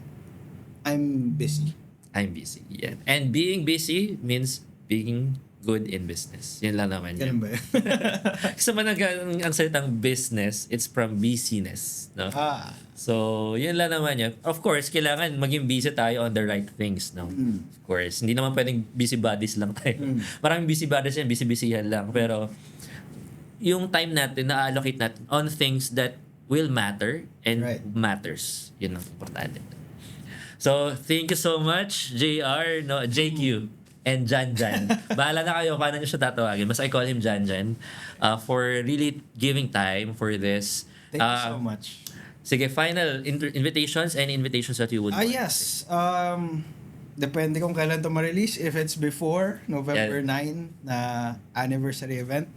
I'm busy. I'm busy. Yeah. And being busy means being good in business. Yan lang naman Ganun yun. ba yun? Kasi ang salitang business, it's from busyness. No? So, yun lang naman yun. Of course, kailangan maging busy tayo on the right things. No? Of course. Hindi naman pwedeng busy bodies lang tayo. Maraming busy bodies yan, busy-busyhan lang. Pero, yung time natin, na-allocate natin on things that will matter and Right. matters. Yun ang importante. So, thank you so much, JR, JQ, and Janjan. Bahala na kayo paano nyo siya tatawagin. Mas I call him Janjan for really giving time for this. Thank you so much. Sige, final invitations, any invitations that you would want? Yes. depende kung kailan to ma-release. If it's before November 9 na anniversary event,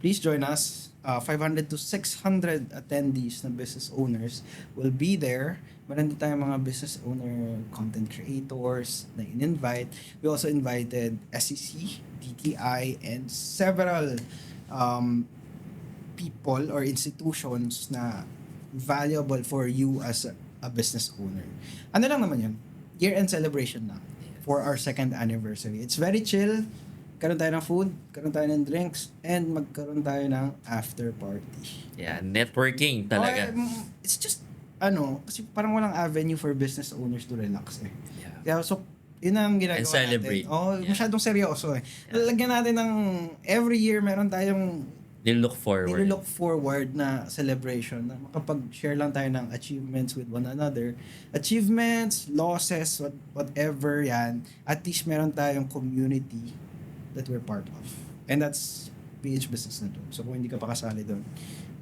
please join us. 500 to 600 attendees na business owners will be there. Meron din tayong mga business owner, content creators na in-invite. We also invited SEC, DTI, and several people or institutions na valuable for you as a business owner. Ano lang naman yun? Year-end celebration na for our 2nd anniversary. It's very chill. Karoon tayo ng food, karoon tayo ng drinks, and magkaroon tayo ng after party. Yeah, networking talaga. It's just, kasi parang walang avenue for business owners to relax eh. Yeah. So, yun ang ginagawa And celebrate. natin. Masyadong seryoso eh. Lalagyan natin ng, every year meron tayong Nilook forward na celebration na makapag-share lang tayo ng achievements with one another. Achievements, losses, whatever yan. At least meron tayong community that we're part of. And that's PH Business Network. So kung hindi ka pa kasali doon,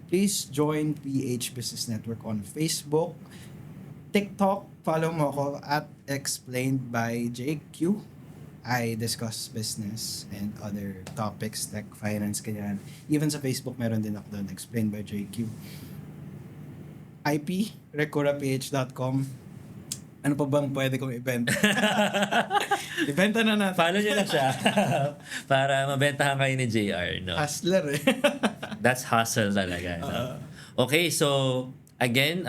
please join PH Business Network on Facebook, TikTok, follow mo ako at Explained by JQ. I discuss business and other topics, tech, finance, ganyan. Even sa Facebook, meron din ako doon, Explained by JQ. IP, recuraph.com. Ano pa bang pwede kong ibenta? Ibenta na natin. Follow nyo na siya para mabentahan kayo ni JR. No? Hustler eh. That's hustle talaga. No? Okay, so again,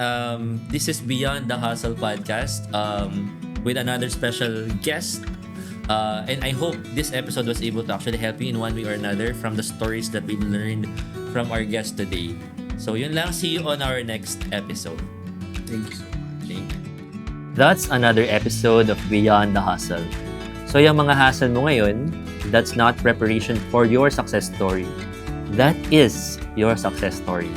this is Beyond the Hustle podcast with another special guest. And I hope this episode was able to actually help you in one way or another from the stories that we've learned from our guest today. So yun lang. See you on our next episode. Thank you so much. Thank you. That's another episode of Beyond the Hustle. So yung mga hustle mo ngayon, that's not preparation for your success story. That is your success story.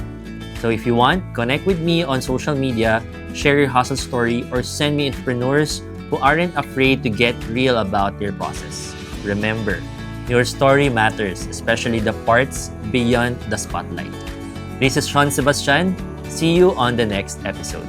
So if you want, connect with me on social media, share your hustle story, or send me entrepreneurs who aren't afraid to get real about their process. Remember, your story matters, especially the parts beyond the spotlight. This is Sean Sebastian. See you on the next episode.